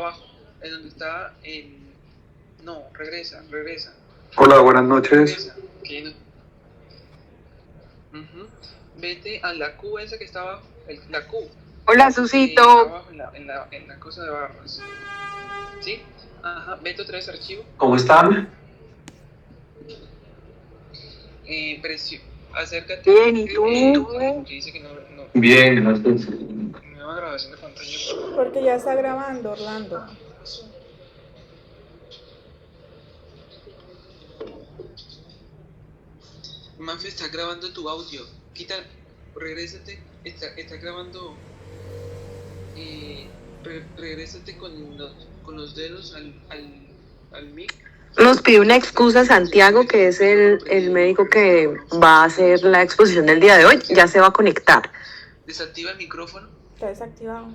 abajo, en donde está el... No, regresa. Hola, buenas noches. Regresa. Vete a la Q esa que está abajo, la Q. Hola, Susito. Abajo en la cosa de barras. ¿Sí? Ajá, vete otra vez archivo. ¿Cómo están? Acércate. Bien, ¿y tú? Que dice que no. Bien, gracias. Nueva grabación de pantalla. Porque ya está grabando, Orlando. Mafe, está grabando tu audio. Regrésate. Está grabando. Regrésate con los dedos al mic. Nos pide una excusa Santiago, que es el médico que va a hacer la exposición del día de hoy. Ya se va a conectar. Desactiva el micrófono. Está desactivado.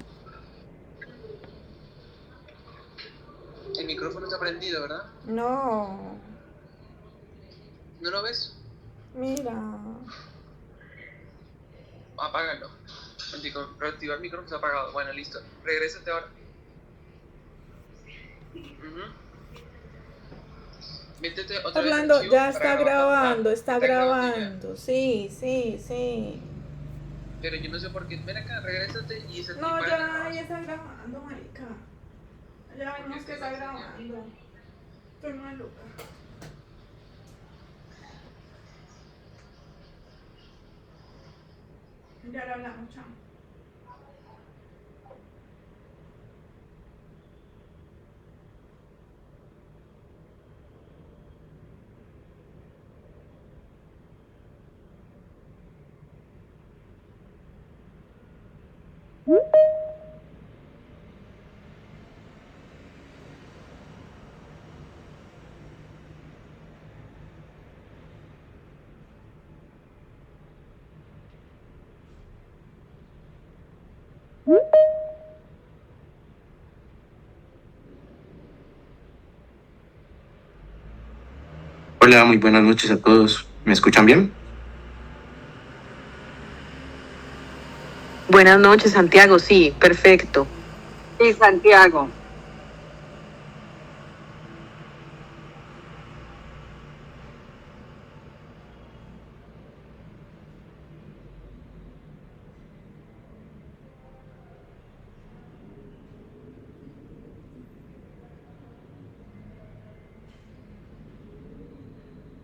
El micrófono está prendido, ¿verdad? No. ¿No lo ves? Mira. Apágalo. Reactiva el micrófono, está apagado. Bueno, listo. Regrésate ahora. Métete otra vez Orlando, archivo ya para está grabando, está grabando. ya. Sí. Pero yo no sé por qué. Ven acá, regrésate y se No, ya está grabando, marica. Ya vemos que está grabando. Estoy maluca. Ya lo hablamos, chao. Hola, muy buenas noches a todos. ¿Me escuchan bien? Buenas noches, Santiago. Sí, perfecto. Sí, Santiago.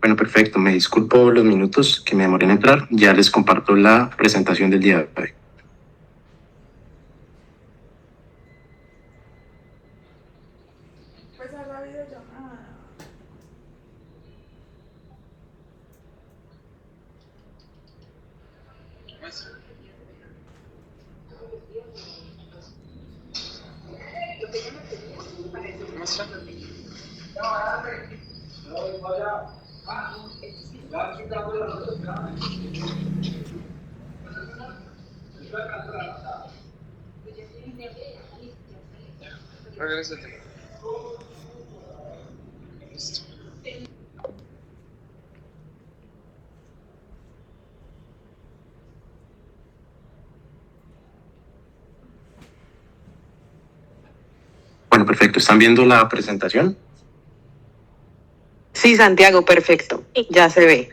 Bueno, perfecto. Me disculpo los minutos que me demoré en entrar. Ya les comparto la presentación del día de hoy. Empezar la videollamada. Muestra. Regrésate. Listo. Bueno, perfecto. ¿Están viendo la presentación? Sí, Santiago, perfecto. Ya se ve.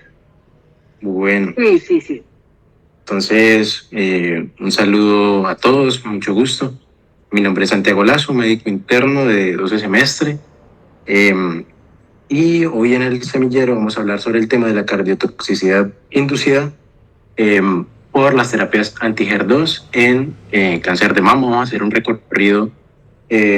Bueno. Sí. Entonces, un saludo a todos, mucho gusto. Mi nombre es Santiago Lazo, médico interno de 12 semestre. Y hoy en el semillero vamos a hablar sobre el tema de la cardiotoxicidad inducida por las terapias anti-HER2 en cáncer de mama. Vamos a hacer un recorrido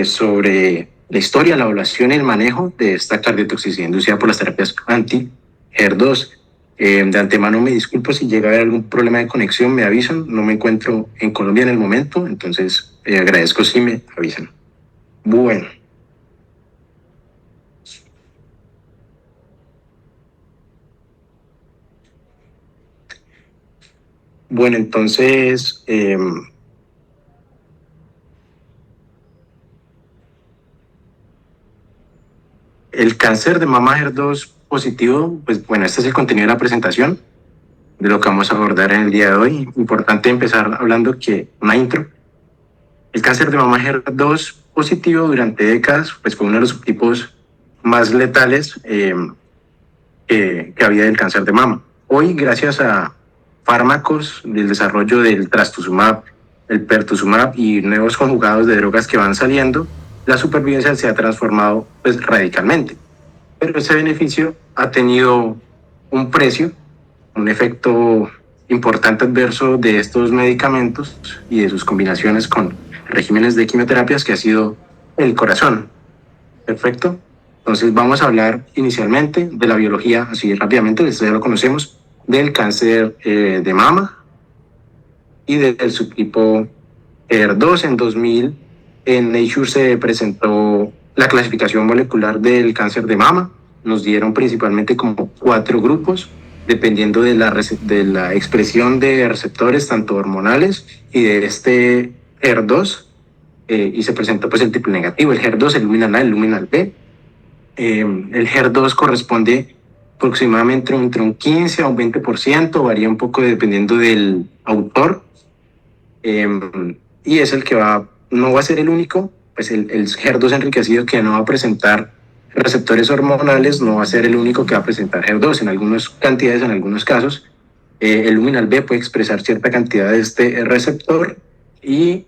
sobre la historia, la evaluación y el manejo de esta cardiotoxicidad inducida por las terapias anti-HER2. De antemano me disculpo si llega a haber algún problema de conexión, me avisan. No me encuentro en Colombia en el momento, entonces agradezco si me avisan. Bueno. Bueno, entonces, el cáncer de mama HER2 positivo, pues bueno, este es el contenido de la presentación de lo que vamos a abordar en el día de hoy. Importante empezar hablando que una intro. El cáncer de mama HER2 positivo durante décadas, pues fue uno de los subtipos más letales que había del cáncer de mama. Hoy, gracias a fármacos del desarrollo del trastuzumab, el pertuzumab y nuevos conjugados de drogas que van saliendo, la supervivencia se ha transformado pues radicalmente. Pero ese beneficio ha tenido un precio, un efecto importante adverso de estos medicamentos y de sus combinaciones con regímenes de quimioterapias, que ha sido el corazón. Perfecto. Entonces vamos a hablar inicialmente de la biología, así rápidamente, esto ya lo conocemos, del cáncer de mama y del subtipo HER2. En 2000 en Nature se presentó la clasificación molecular del cáncer de mama. Nos dieron principalmente como 4 grupos, dependiendo de la expresión de receptores, tanto hormonales y de este HER2, y se presentó pues el triple negativo, el HER2, el luminal A, el luminal B. El HER2 corresponde aproximadamente entre un 15 a un 20%, varía un poco dependiendo del autor, y es el que no va a ser el único, pues el HER2 enriquecido que no va a presentar receptores hormonales, no va a ser el único que va a presentar HER2. En algunas cantidades, en algunos casos, el luminal B puede expresar cierta cantidad de este receptor, y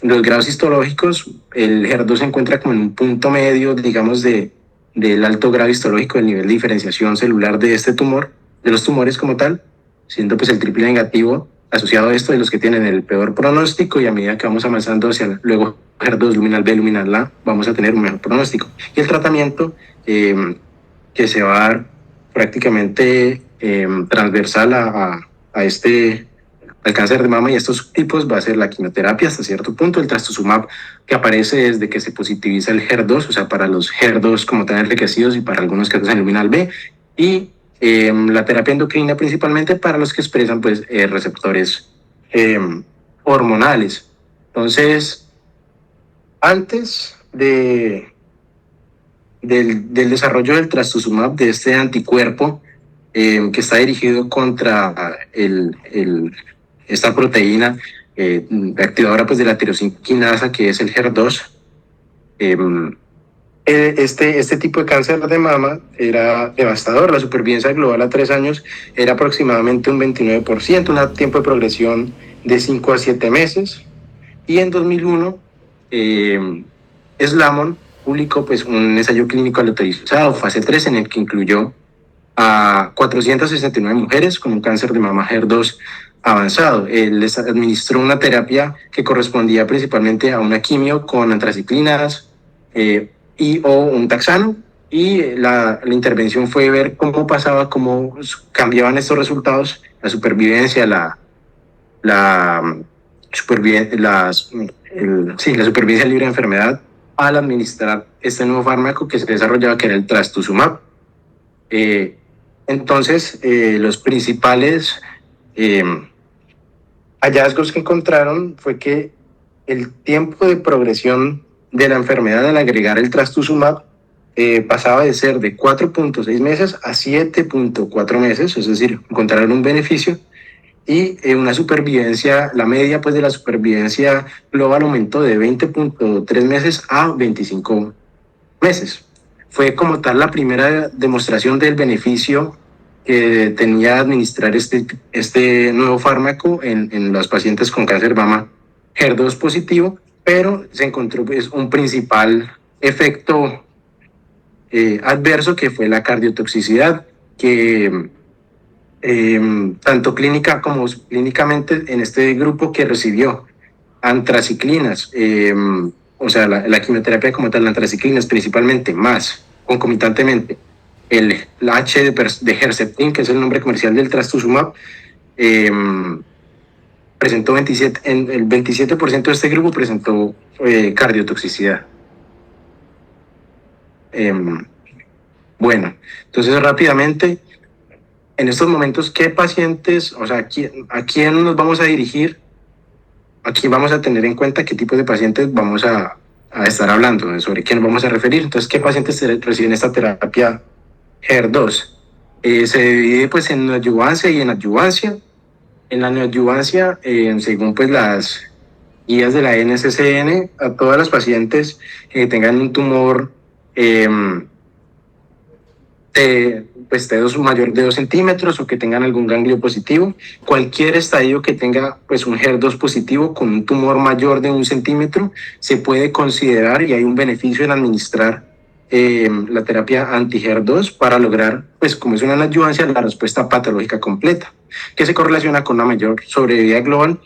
los grados histológicos, el HER2 se encuentra como en un punto medio, digamos, del alto grado histológico, del nivel de diferenciación celular de este tumor, de los tumores como tal, siendo pues el triple negativo asociado a esto de los que tienen el peor pronóstico, y a medida que vamos avanzando hacia luego HER2, luminal B, luminal A, vamos a tener un mejor pronóstico. Y el tratamiento que se va a dar prácticamente transversal al cáncer de mama y estos tipos va a ser la quimioterapia hasta cierto punto, el trastuzumab, que aparece desde que se positiviza el HER2, o sea, para los HER2 como tan enriquecidos y para algunos casos el luminal B, y la terapia endocrina principalmente para los que expresan pues receptores hormonales. Entonces, antes del desarrollo del trastuzumab, de este anticuerpo que está dirigido contra esta proteína activadora pues de la tirosina quinasa, que es el HER2, este tipo de cáncer de mama era devastador. La supervivencia global a 3 años era aproximadamente un 29%, un tiempo de progresión de 5 a 7 meses. Y en 2001, Slamon publicó pues, un ensayo clínico aleatorizado, fase 3, en el que incluyó a 469 mujeres con un cáncer de mama HER2 avanzado. Les administró una terapia que correspondía principalmente a una quimio con antraciclinas o un taxano, y la intervención fue ver cómo pasaba, cómo cambiaban estos resultados, la supervivencia, la supervivencia libre de enfermedad al administrar este nuevo fármaco que se desarrollaba, que era el trastuzumab. Entonces, los principales hallazgos que encontraron fue que el tiempo de progresión de la enfermedad al agregar el trastuzumab pasaba de ser de 4.6 meses a 7.4 meses, es decir, encontraron un beneficio, y una supervivencia, la media pues de la supervivencia global aumentó de 20.3 meses a 25 meses. Fue como tal la primera demostración del beneficio que tenía administrar este nuevo fármaco en los pacientes con cáncer de mama HER2 positivo, pero se encontró pues, un principal efecto adverso, que fue la cardiotoxicidad, que tanto clínica como clínicamente en este grupo que recibió antraciclinas, o sea, la quimioterapia como tal, antraciclinas principalmente, más concomitantemente la H de Herceptin, que es el nombre comercial del trastuzumab, presentó el 27% de este grupo presentó cardiotoxicidad. Bueno, entonces rápidamente, en estos momentos, ¿qué pacientes, o sea, a quién nos vamos a dirigir? Aquí vamos a tener en cuenta qué tipo de pacientes vamos a estar hablando, sobre quién vamos a referir. Entonces, ¿qué pacientes reciben esta terapia HER2? Se divide pues en neoadjuvancia y en adyuvancia. En la neoadjuvancia, según pues guías de la NCCN a todas las pacientes que tengan un tumor T2 mayor de 2 centímetros o que tengan algún ganglio positivo. Cualquier estadio que tenga pues un HER2 positivo con un tumor mayor de 1 centímetro se puede considerar, y hay un beneficio en administrar la terapia anti-HER2 para lograr, pues como es una adyuvancia, la respuesta patológica completa, que se correlaciona con una mayor sobrevida global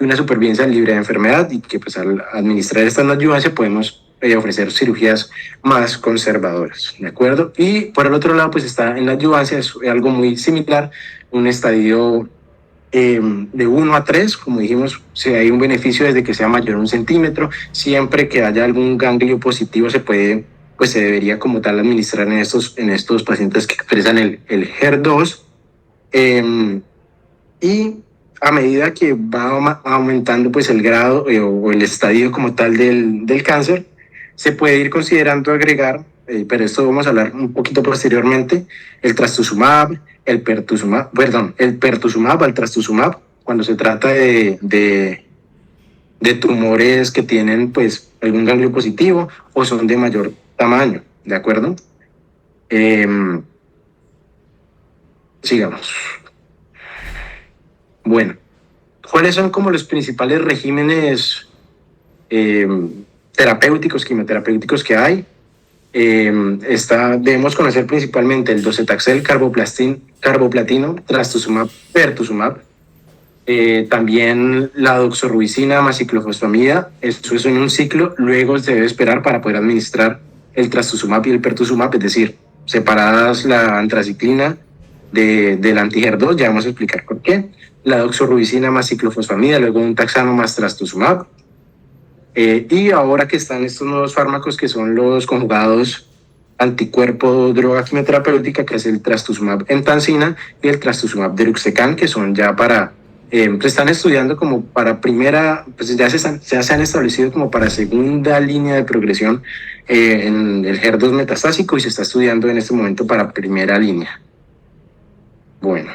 y una supervivencia libre de enfermedad, y que pues al administrar esta adyuvancia podemos ofrecer cirugías más conservadoras, ¿de acuerdo? Y por el otro lado, pues está en la adyuvancia, es algo muy similar, un estadio de 1 a 3, como dijimos, si hay un beneficio desde que sea mayor a 1 centímetro, siempre que haya algún ganglio positivo se debería como tal administrar en estos pacientes que expresan el HER2, y a medida que va aumentando pues el grado o el estadio como tal del cáncer, se puede ir considerando agregar, pero esto vamos a hablar un poquito posteriormente, el trastuzumab, el pertuzumab al trastuzumab, cuando se trata de tumores que tienen pues algún ganglio positivo o son de mayor tamaño, ¿de acuerdo? Sigamos. Bueno, ¿cuáles son como los principales regímenes terapéuticos, quimioterapéuticos que hay? Debemos conocer principalmente el docetaxel, carboplatino, trastuzumab, pertuzumab. También la doxorubicina más ciclofosfamida, eso es en un ciclo, luego se debe esperar para poder administrar el trastuzumab y el pertuzumab, es decir, separadas la antraciclina del anti-HER2, ya vamos a explicar por qué. La doxorubicina más ciclofosfamida, luego un taxano más trastuzumab. Y ahora que están estos nuevos fármacos que son los conjugados anticuerpo droga quimioterapéutica, que es el trastuzumab emtansina y el trastuzumab deruxtecan, que son ya para, se están estudiando como para primera, pues ya se han establecido como para segunda línea de progresión en el HER2 metastásico, y se está estudiando en este momento para primera línea. Bueno,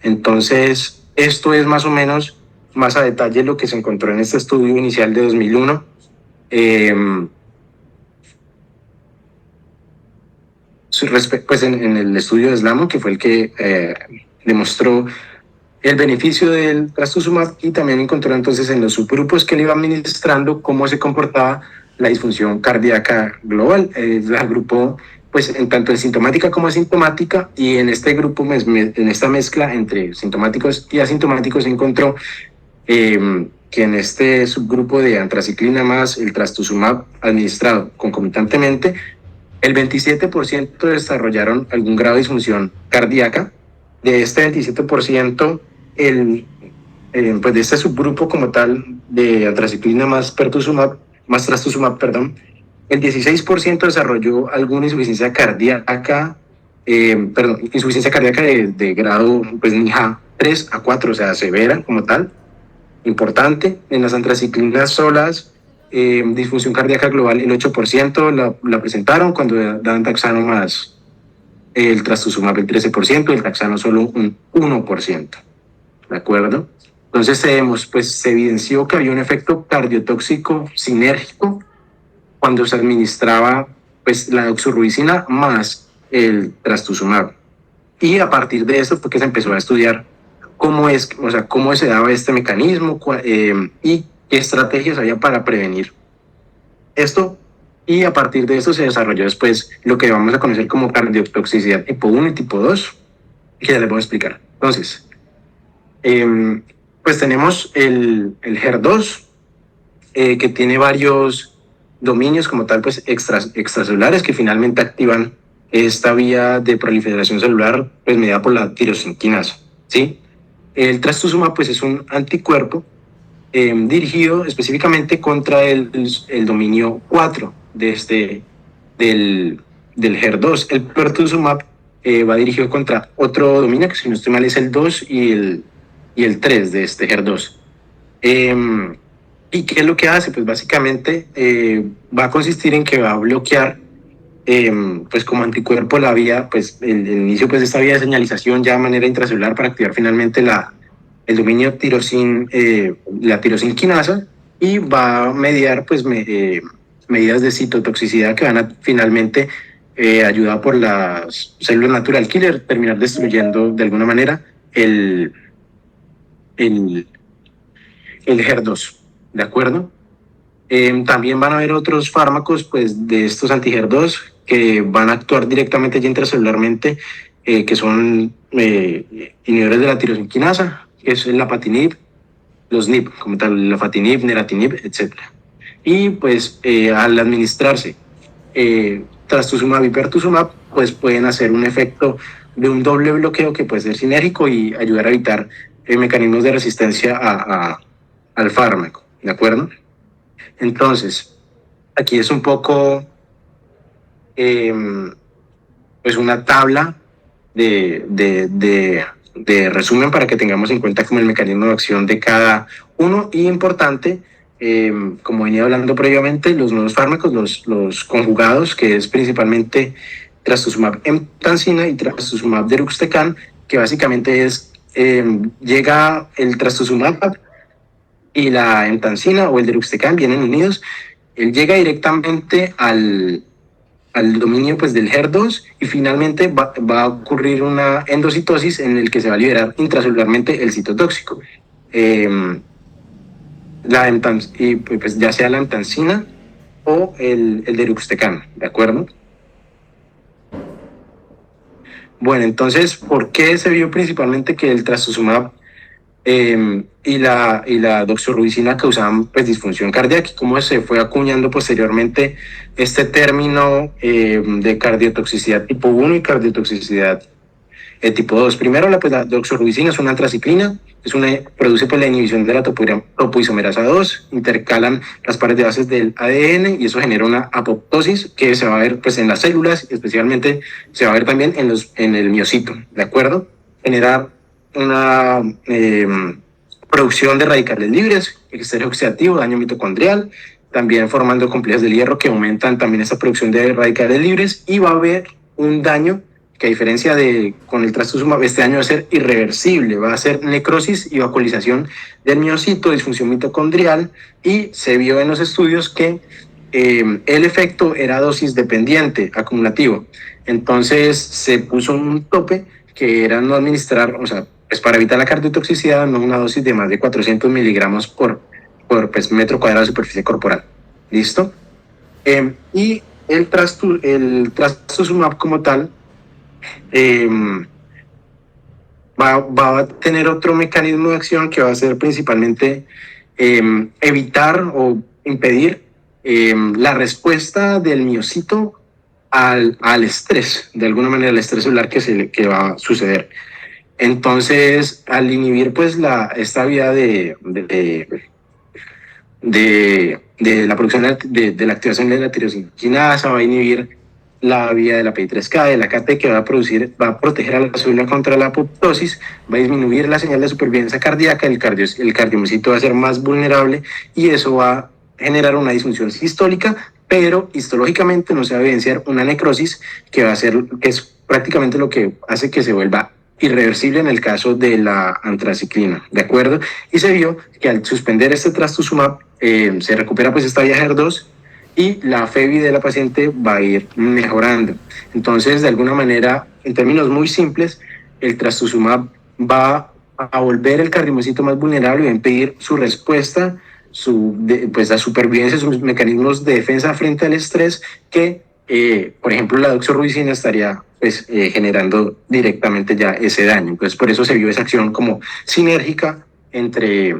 entonces esto es más o menos más a detalle lo que se encontró en este estudio inicial de 2001. Pues en el estudio de Slamon, que fue el que demostró el beneficio del trastuzumab, y también encontró entonces en los subgrupos que le iba administrando cómo se comportaba la disfunción cardíaca global. La agrupó pues en tanto en sintomática como asintomática, y en este grupo, en esta mezcla entre sintomáticos y asintomáticos, se encontró que en este subgrupo de antraciclina más el trastuzumab administrado concomitantemente, el 27% desarrollaron algún grado de disfunción cardíaca. De este 27%, pues de este subgrupo como tal de antraciclina más trastuzumab, el 16% desarrolló alguna insuficiencia cardíaca, insuficiencia cardíaca de grado pues NIHA 3 a 4, o sea, severa como tal, importante. En las antraciclinas solas, disfunción cardíaca global, el 8% la presentaron cuando dan taxano más el trastuzumab el 13%, el taxano solo un 1%, ¿de acuerdo? Entonces se evidenció que había un efecto cardiotóxico sinérgico cuando se administraba pues la doxorubicina más el trastuzumab, y a partir de eso fue que se empezó a estudiar cómo se daba este mecanismo y qué estrategias había para prevenir esto, y a partir de esto se desarrolló después lo que vamos a conocer como cardiotoxicidad tipo 1 y tipo 2, que ya les voy a explicar. Entonces, pues tenemos el HER2, que tiene varios dominios como tal, pues extracelulares, que finalmente activan esta vía de proliferación celular pues mediada por la tirosinquinasa, ¿sí? El trastuzumab pues es un anticuerpo dirigido específicamente contra el dominio 4 del HER2. El pertuzumab va dirigido contra otro dominio, que si no estoy mal es el 2 y el 3 de este HER2. ¿Y qué es lo que hace? Pues básicamente va a consistir en que va a bloquear pues como anticuerpo la vía, pues el inicio pues de esta vía de señalización ya de manera intracelular, para activar finalmente el dominio la tirosinquinasa, y va a mediar pues medidas de citotoxicidad que van a finalmente, ayudar por las células natural killer, terminar destruyendo de alguna manera el HER2, ¿de acuerdo? También van a haber otros fármacos pues, de estos anti-HER2 que van a actuar directamente y intracelularmente, que son inhibidores de la tirosinquinasa, que es el lapatinib, los NIP, como tal, lafatinib, neratinib, etc. Y pues al administrarse trastuzumab y pertuzumab, pues pueden hacer un efecto de un doble bloqueo que puede ser sinérgico y ayudar a evitar mecanismos de resistencia al fármaco, ¿de acuerdo? Entonces, aquí es un poco pues una tabla de resumen para que tengamos en cuenta como el mecanismo de acción de cada uno, y importante, como venía hablando previamente, los nuevos fármacos, los conjugados, que es principalmente trastuzumab emtansina y trastuzumab deruxtecan, que básicamente es, llega el trastuzumab y la emtansina o el deruxtecan vienen unidos, él llega directamente al dominio pues, del HER2, y finalmente va a ocurrir una endocitosis en el que se va a liberar intracelularmente el citotóxico. Y pues, ya sea la emtansina o el deruxtecan, ¿de acuerdo? Bueno, entonces, ¿por qué se vio principalmente que el trastuzumab y la doxorubicina causaban pues, disfunción cardíaca? ¿Cómo se fue acuñando posteriormente este término de cardiotoxicidad tipo 1 y cardiotoxicidad tipo 2? Primero, la doxorubicina es una antraciclina, produce pues, la inhibición de la topoisomerasa 2, intercalan las pares de bases del ADN, y eso genera una apoptosis que se va a ver pues, en las células, y especialmente se va a ver también en el miocito, ¿de acuerdo? Generar una producción de radicales libres, estrés oxidativo, daño mitocondrial, también formando complejos del hierro que aumentan también esta producción de radicales libres, y va a haber un daño que, a diferencia de con el trastuzumab, este daño va a ser irreversible, va a ser necrosis y vacuolización del miocito, disfunción mitocondrial, y se vio en los estudios que el efecto era dosis dependiente, acumulativo. Entonces se puso un tope que era no administrar, o sea, pues para evitar la cardiotoxicidad, no una dosis de más de 400 miligramos por pues, metro cuadrado de superficie corporal. ¿Listo? Y el trastuzumab como tal va a tener otro mecanismo de acción que va a ser principalmente evitar o impedir la respuesta del miocito al estrés, de alguna manera el estrés celular que va a suceder. Entonces, al inhibir pues esta vía de la producción de la activación de la tirosinquinasa, va a inhibir la vía de la PI3K, de la KT, que va a proteger a la célula contra la apoptosis, va a disminuir la señal de supervivencia cardíaca, el cardiomiocito va a ser más vulnerable, y eso va a generar una disfunción sistólica, pero histológicamente no se va a evidenciar una necrosis que es prácticamente lo que hace que se vuelva irreversible en el caso de la antraciclina, ¿de acuerdo? Y se vio que al suspender este trastuzumab se recupera pues esta vía HER2, y la FEBI de la paciente va a ir mejorando. Entonces, de alguna manera, en términos muy simples, el trastuzumab va a volver el cardiomiocito más vulnerable y va a impedir su respuesta, pues la supervivencia, sus mecanismos de defensa frente al estrés, que por ejemplo la doxorubicina estaría pues, generando directamente ya ese daño. Entonces por eso se vio esa acción como sinérgica entre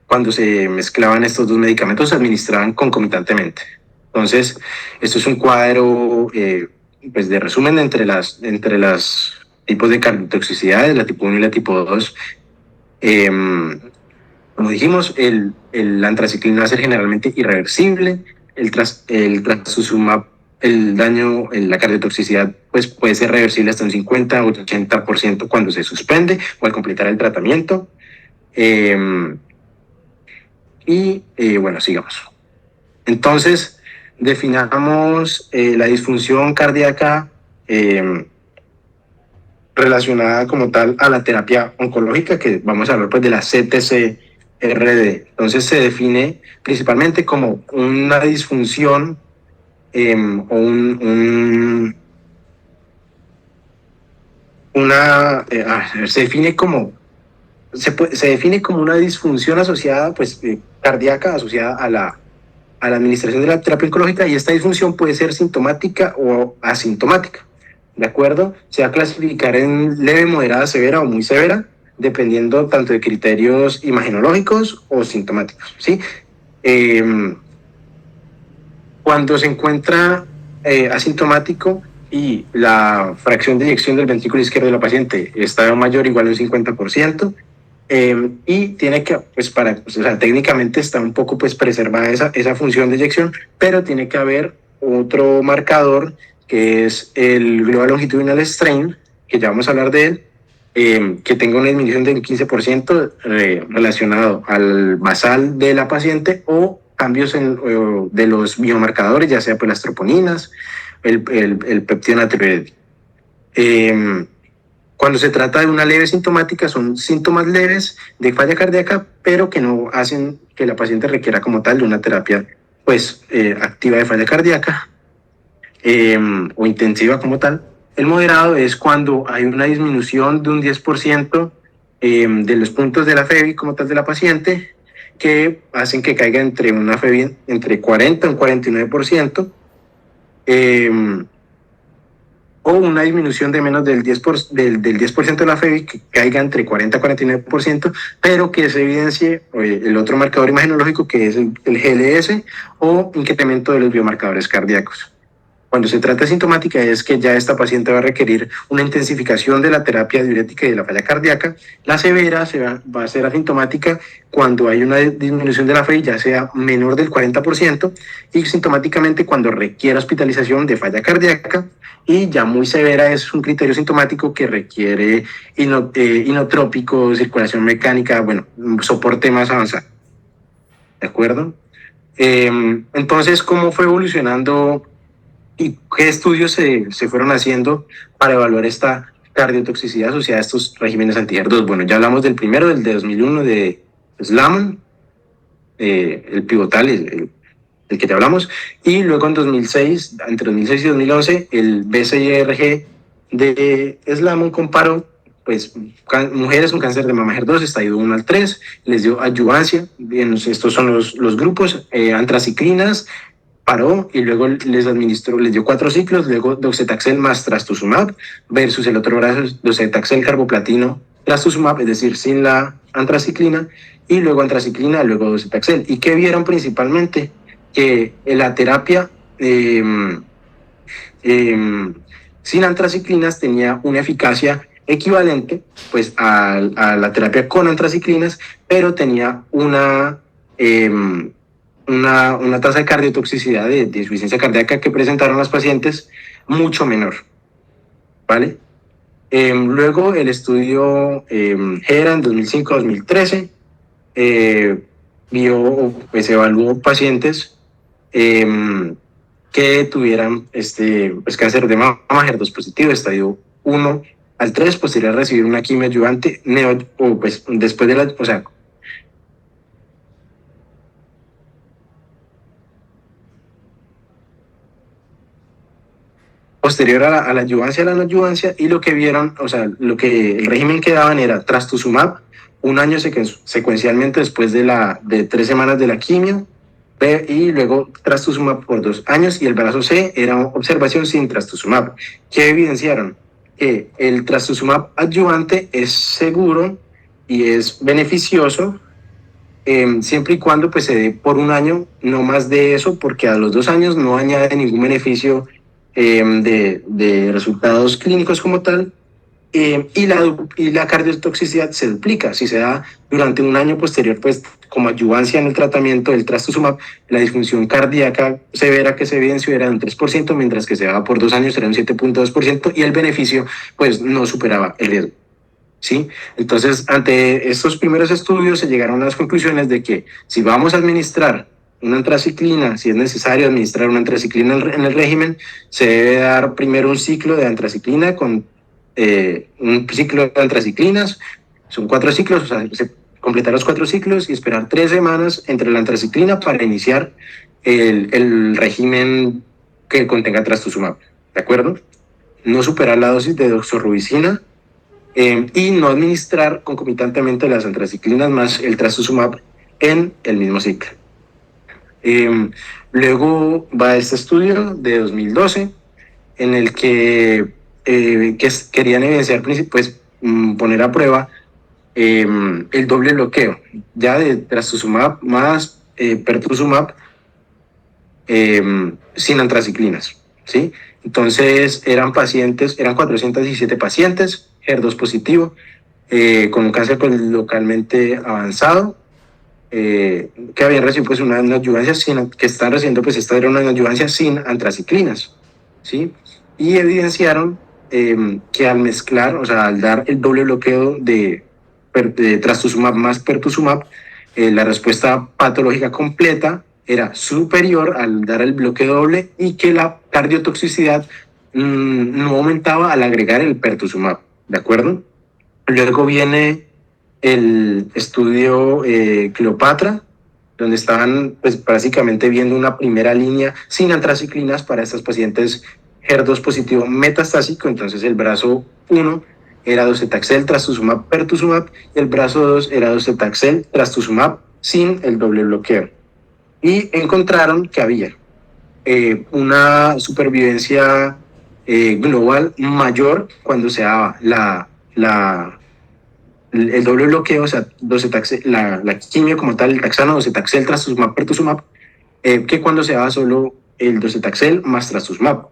cuando se mezclaban estos dos medicamentos, se administraban concomitantemente. Entonces esto es un cuadro pues de resumen entre las tipos de cardiotoxicidades, la tipo 1 y la tipo 2. Como dijimos, la antraciclina va a ser generalmente irreversible, el trastuzumab, el daño, la cardiotoxicidad, pues puede ser reversible hasta un 50 o 80% cuando se suspende o al completar el tratamiento. Bueno, sigamos. Entonces, definamos la disfunción cardíaca relacionada como tal a la terapia oncológica, que vamos a hablar pues de la CTC-RD. Entonces se define principalmente como una disfunción o se define como se define como una disfunción asociada pues cardíaca asociada a la administración de la terapia oncológica, y esta disfunción puede ser sintomática o asintomática, ¿de acuerdo? Se va a clasificar en leve, moderada, severa o muy severa, dependiendo tanto de criterios imagenológicos o sintomáticos, ¿sí? Cuando se encuentra asintomático y la fracción de eyección del ventrículo izquierdo de la paciente está mayor o igual a un 50%, y tiene que, pues técnicamente está un poco pues preservada esa función de eyección, pero tiene que haber otro marcador que es el Global Longitudinal Strain, que ya vamos a hablar de él, que tenga una disminución del 15% relacionado al basal de la paciente, o cambios de los biomarcadores, ya sea pues las troponinas, el péptido natriurético. Cuando se trata de una leve sintomática, son síntomas leves de falla cardíaca, pero que no hacen que la paciente requiera como tal de una terapia pues activa de falla cardíaca o intensiva como tal. El moderado es cuando hay una disminución de un 10% de los puntos de la FEBI como tal de la paciente, que hacen que caiga entre una FEBI entre 40 y un 49%, o una disminución de menos del 10% de la FEBI, que caiga entre 40 y 49%, pero que se evidencie el otro marcador imagenológico, que es el GLS, o incremento de los biomarcadores cardíacos. Cuando se trata de sintomática, es que ya esta paciente va a requerir una intensificación de la terapia diurética y de la falla cardíaca. La severa va a ser asintomática cuando hay una disminución de la FEBI, ya sea menor del 40%, y sintomáticamente cuando requiera hospitalización de falla cardíaca. Y ya muy severa es un criterio sintomático que requiere inotrópico, circulación mecánica, soporte más avanzado. ¿De acuerdo? Entonces, ¿cómo fue evolucionando y qué estudios se fueron haciendo para evaluar esta cardiotoxicidad asociada a estos regímenes anti-HER2? Bueno, ya hablamos del primero, del de 2001, de Slamon, el pivotal, el que ya hablamos, y luego en 2006, entre 2006 y 2011, el BCIRG de Slamon comparó pues mujeres con cáncer de mama HER2, estadio 1 al 3, les dio adyuvancia, bien, estos son los grupos, antraciclinas, paró y luego les dio 4 ciclos, luego docetaxel más trastuzumab versus el otro brazo, docetaxel carboplatino trastuzumab, es decir, sin la antraciclina, y luego antraciclina, luego docetaxel. ¿Y qué vieron principalmente? Que la terapia sin antraciclinas tenía una eficacia equivalente pues a la terapia con antraciclinas, pero tenía una tasa de cardiotoxicidad, de insuficiencia cardíaca que presentaron las pacientes mucho menor, ¿vale? Luego el estudio HERA en 2005-2013 pues evaluó pacientes que tuvieran pues cáncer de mama HER2 positivo, estadio 1 al 3, posterior a recibir una quimio adyuvante pues después de posterior a la adyuvancia, a la no adyuvancia, y lo que vieron, el régimen que daban era trastuzumab, un año secuencialmente después de 3 semanas de la quimio, y luego trastuzumab por 2 años, y el brazo C era observación sin trastuzumab. ¿Qué evidenciaron? Que el trastuzumab adyuvante es seguro y es beneficioso siempre y cuando pues se dé por 1 año, no más de eso, porque a los 2 años no añade ningún beneficio de resultados clínicos como tal, y la cardiotoxicidad se duplica. Si se da durante 1 año posterior, pues como adyuvancia en el tratamiento del trastuzumab, la disfunción cardíaca severa que se evidenció era de un 3%, mientras que se daba por 2 años era un 7.2%, y el beneficio pues no superaba el riesgo, ¿sí? Entonces, ante estos primeros estudios se llegaron a las conclusiones de que si vamos a administrar una antraciclina, si es necesario administrar una antraciclina en el régimen, se debe dar primero un ciclo de antraciclina con un ciclo de antraciclinas, son 4 ciclos, o sea, completar los 4 ciclos y esperar 3 semanas entre la antraciclina para iniciar el régimen que contenga trastuzumab, ¿de acuerdo? No superar la dosis de doxorubicina y no administrar concomitantemente las antraciclinas más el trastuzumab en el mismo ciclo. Luego va este estudio de 2012 en el que querían evidenciar, pues, poner a prueba el doble bloqueo ya de trastuzumab más pertuzumab sin antraciclinas, ¿sí? Entonces eran 417 pacientes, HER2 positivo, con un cáncer pues, localmente avanzado, que habían recibido pues una adyuvancia que están recibiendo, pues esta era una adyuvancia sin antraciclinas, ¿sí? Y evidenciaron que al mezclar, o sea, al dar el doble bloqueo de trastuzumab más pertuzumab, la respuesta patológica completa era superior al dar el bloqueo doble y que la cardiotoxicidad no aumentaba al agregar el pertuzumab, ¿de acuerdo? Luego viene el estudio Cleopatra, donde estaban pues, básicamente viendo una primera línea sin antraciclinas para estas pacientes HER2 positivo metastásico. Entonces el brazo 1 era docetaxel, trastuzumab, pertuzumab, y el brazo 2 era docetaxel, trastuzumab sin el doble bloqueo. Y encontraron que había una supervivencia global mayor cuando se daba el doble bloqueo, o sea, la quimio como tal, el taxano, docetaxel, trastuzumab, pertuzumab, que cuando se daba solo el docetaxel más trastuzumab.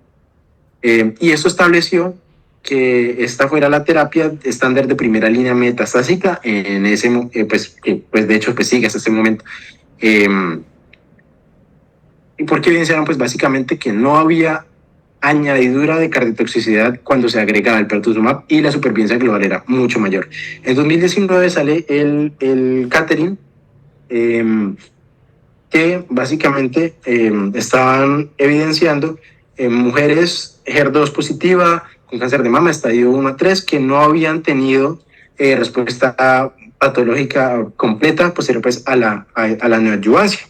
Y eso estableció que esta fuera la terapia estándar de primera línea metastásica en ese, pues de hecho pues sigue hasta este momento. ¿Y por qué evidenciaron? Pues básicamente que no había añadidura de cardiotoxicidad cuando se agregaba el pertuzumab y la supervivencia global era mucho mayor. En 2019 sale el Catherine, que básicamente estaban evidenciando mujeres HER2 positiva con cáncer de mama estadio 1 a 3 que no habían tenido respuesta patológica completa posterior pues, a la neoadyuvancia.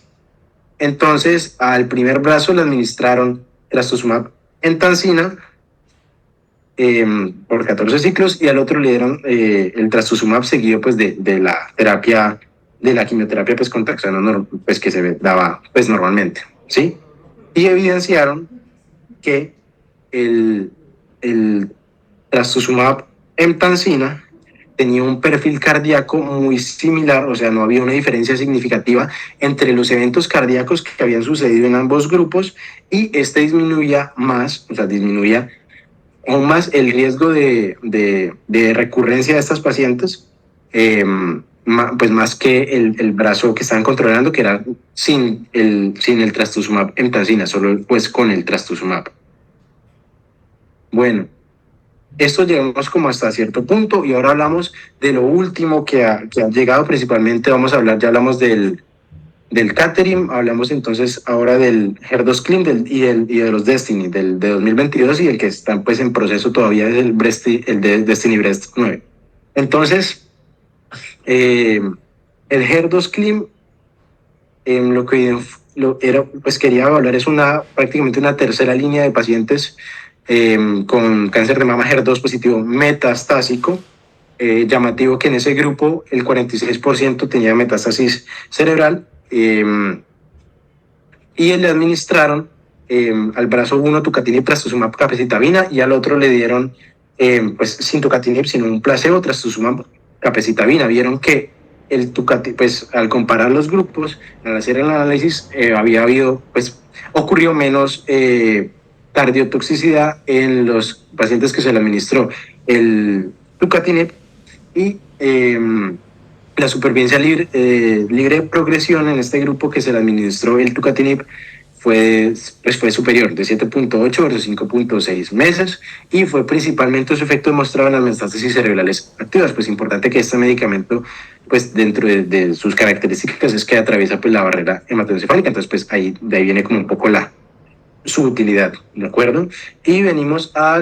Entonces, al primer brazo le administraron trastuzumab entancina por 14 ciclos y al otro le dieron el trastuzumab seguido pues, de la terapia, de la quimioterapia pues, con taxano pues, que se daba pues, normalmente, ¿sí? Y evidenciaron que el trastuzumab entancina tenía un perfil cardíaco muy similar, o sea, no había una diferencia significativa entre los eventos cardíacos que habían sucedido en ambos grupos y disminuía más, o sea, disminuía aún más el riesgo de recurrencia de estas pacientes, pues más que el brazo que estaban controlando, que era sin el trastuzumab entancina, solo pues con el trastuzumab. Bueno, esto llegamos como hasta cierto punto y ahora hablamos de lo último que ha llegado. Principalmente ya hablamos del Catherine, hablamos entonces ahora del HER2 Clean y de los Destiny, de 2022 y el que está pues en proceso todavía es el de Destiny Breast 9. Entonces, el HER2 Clean, lo que pues quería hablar es prácticamente una tercera línea de pacientes con cáncer de mama HER2 positivo metastásico. Llamativo que en ese grupo el 46% tenía metástasis cerebral y le administraron al brazo 1 tucatinib, trastuzumab, capecitabina y al otro le dieron pues sin tucatinib sino un placebo, trastuzumab, capecitabina. Vieron que el tucatinib, pues al comparar los grupos, al hacer el análisis ocurrió menos cardiotoxicidad en los pacientes que se le administró el tucatinib y la supervivencia libre de progresión en este grupo que se le administró el tucatinib fue superior, de 7.8 versus 5.6 meses, y fue principalmente su efecto demostrado en las metástasis cerebrales activas. Pues importante que este medicamento, pues dentro de sus características es que atraviesa pues la barrera hematoencefálica, entonces pues de ahí viene como un poco su utilidad, ¿de acuerdo? Y venimos a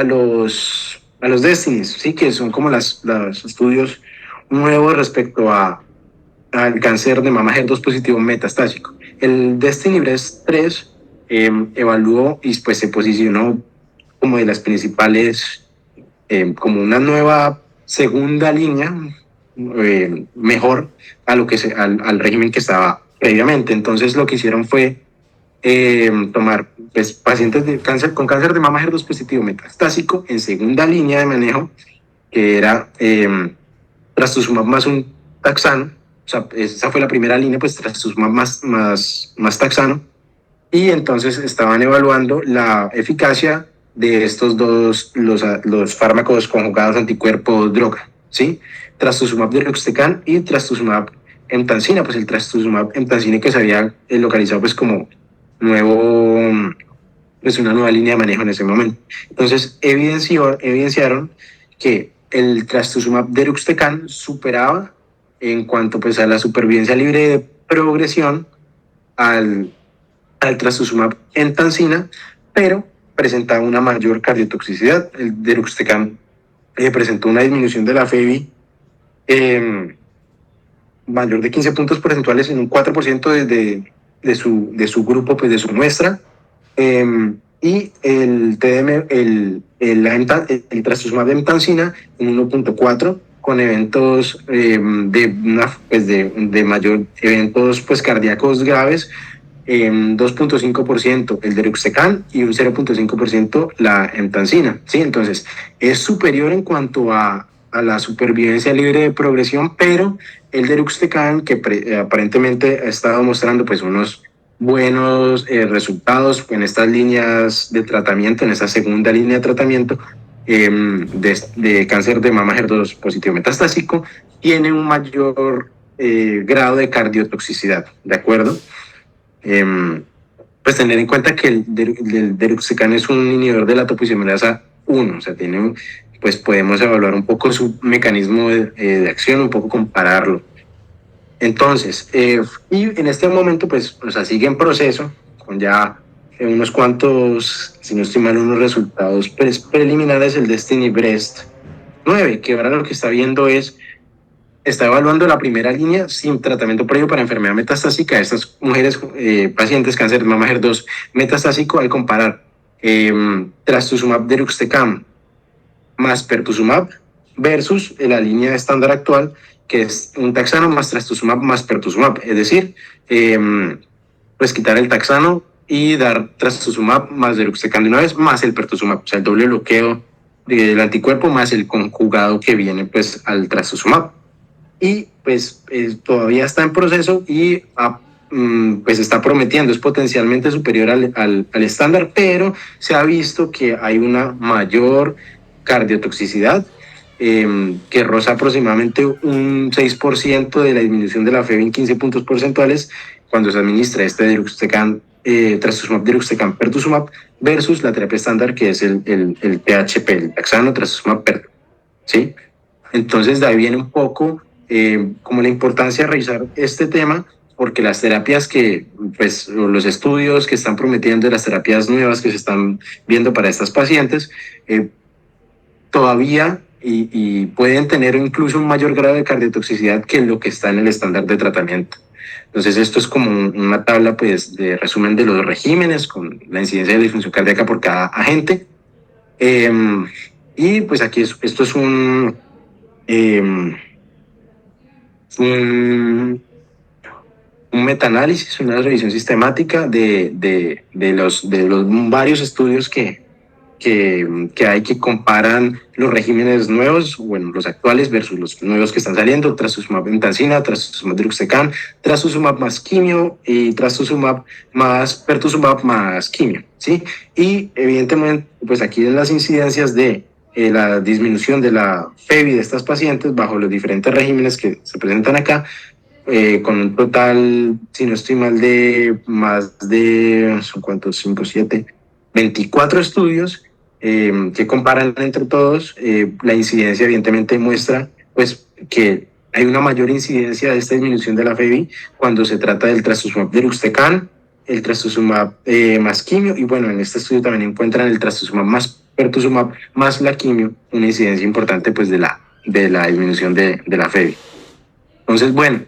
los a los Destinies, sí, que son como los estudios nuevos respecto al cáncer de mama HER2 positivo metastásico. El Destiny Breast 3 evaluó y pues se posicionó como de las principales, como una nueva segunda línea, mejor a lo que al régimen que estaba previamente. Entonces lo que hicieron fue tomar pues, pacientes con cáncer de mama HER2 positivo metastásico en segunda línea de manejo, que era trastuzumab más un taxano. O sea, esa fue la primera línea, pues trastuzumab más taxano. Y entonces estaban evaluando la eficacia de estos dos, los fármacos conjugados anticuerpo-droga, ¿sí? Trastuzumab deruxtecan y trastuzumab emtansina. Pues el trastuzumab emtansina que se había localizado pues como pues una nueva línea de manejo en ese momento. Entonces evidenciaron que el trastuzumab deruxtecan superaba en cuanto pues a la supervivencia libre de progresión al trastuzumab emtansina, pero presentaba una mayor cardiotoxicidad. El deruxtecan presentó una disminución de la FEBI mayor de 15 puntos porcentuales en un 4% de su grupo, pues de su muestra, y el TDM, el trastuzumab de emtansina en 1.4, con eventos de mayor eventos pues cardíacos graves, 2.5% el deruxtecan y un 0.5% la emtansina, ¿sí? Entonces es superior en cuanto a la supervivencia libre de progresión, pero el deruxtecan, que aparentemente ha estado mostrando pues unos buenos resultados en estas líneas de tratamiento, en esta segunda línea de tratamiento de cáncer de mama HER2 positivo metastásico, tiene un mayor grado de cardiotoxicidad, ¿de acuerdo? Pues tener en cuenta que el deruxtecan es un inhibidor de la topoisomerasa 1, o sea, pues podemos evaluar un poco su mecanismo de acción, un poco compararlo. Entonces, y en este momento, pues, o sea, sigue en proceso, con ya unos cuantos, si no estoy mal, unos resultados preliminares, el Destiny Breast 9, que ahora lo que está viendo está evaluando la primera línea sin tratamiento previo para enfermedad metastásica de estas mujeres pacientes cáncer de mama HER2 metastásico, al comparar trastuzumab deruxtecan más pertuzumab versus la línea estándar actual, que es un taxano más trastuzumab más pertuzumab, es decir, pues quitar el taxano y dar trastuzumab más deruxtecan de una vez más el pertuzumab, o sea, el doble bloqueo del anticuerpo más el conjugado que viene pues al trastuzumab. Y pues todavía está en proceso y pues está prometiendo, es potencialmente superior al estándar, pero se ha visto que hay una mayor cardiotoxicidad que roza aproximadamente un 6% de la disminución de la FEBI en 15 puntos porcentuales cuando se administra este deruxtecan, trastuzumab deruxtecan pertuzumab versus la terapia estándar, que es el THP, el taxano trastuzumab pertu, ¿sí? Entonces de ahí viene un poco como la importancia de revisar este tema, porque las terapias pues los estudios que están prometiendo, las terapias nuevas que se están viendo para estas pacientes, todavía y pueden tener incluso un mayor grado de cardiotoxicidad que lo que está en el estándar de tratamiento. Entonces esto es como una tabla pues de resumen de los regímenes con la incidencia de disfunción cardíaca por cada agente. Y pues aquí esto es un metaanálisis, una revisión sistemática de los varios estudios que hay, que comparan los regímenes nuevos, bueno, los actuales versus los nuevos que están saliendo, trastuzumab emtansina, trastuzumab deruxtecan, trastuzumab más quimio y trastuzumab más pertuzumab más quimio, ¿sí? Y evidentemente, pues aquí en las incidencias de la disminución de la FEBI de estas pacientes bajo los diferentes regímenes que se presentan acá, con un total, si no estoy mal, de más de, ¿son cuántos? 5, 7, 24 estudios que comparan entre todos. La incidencia evidentemente muestra pues que hay una mayor incidencia de esta disminución de la FEBI cuando se trata del trastuzumab deruxtecan, el trastuzumab más quimio, y bueno, en este estudio también encuentran el trastuzumab más pertuzumab más la quimio, una incidencia importante pues de la disminución de la FEBI. Entonces, bueno,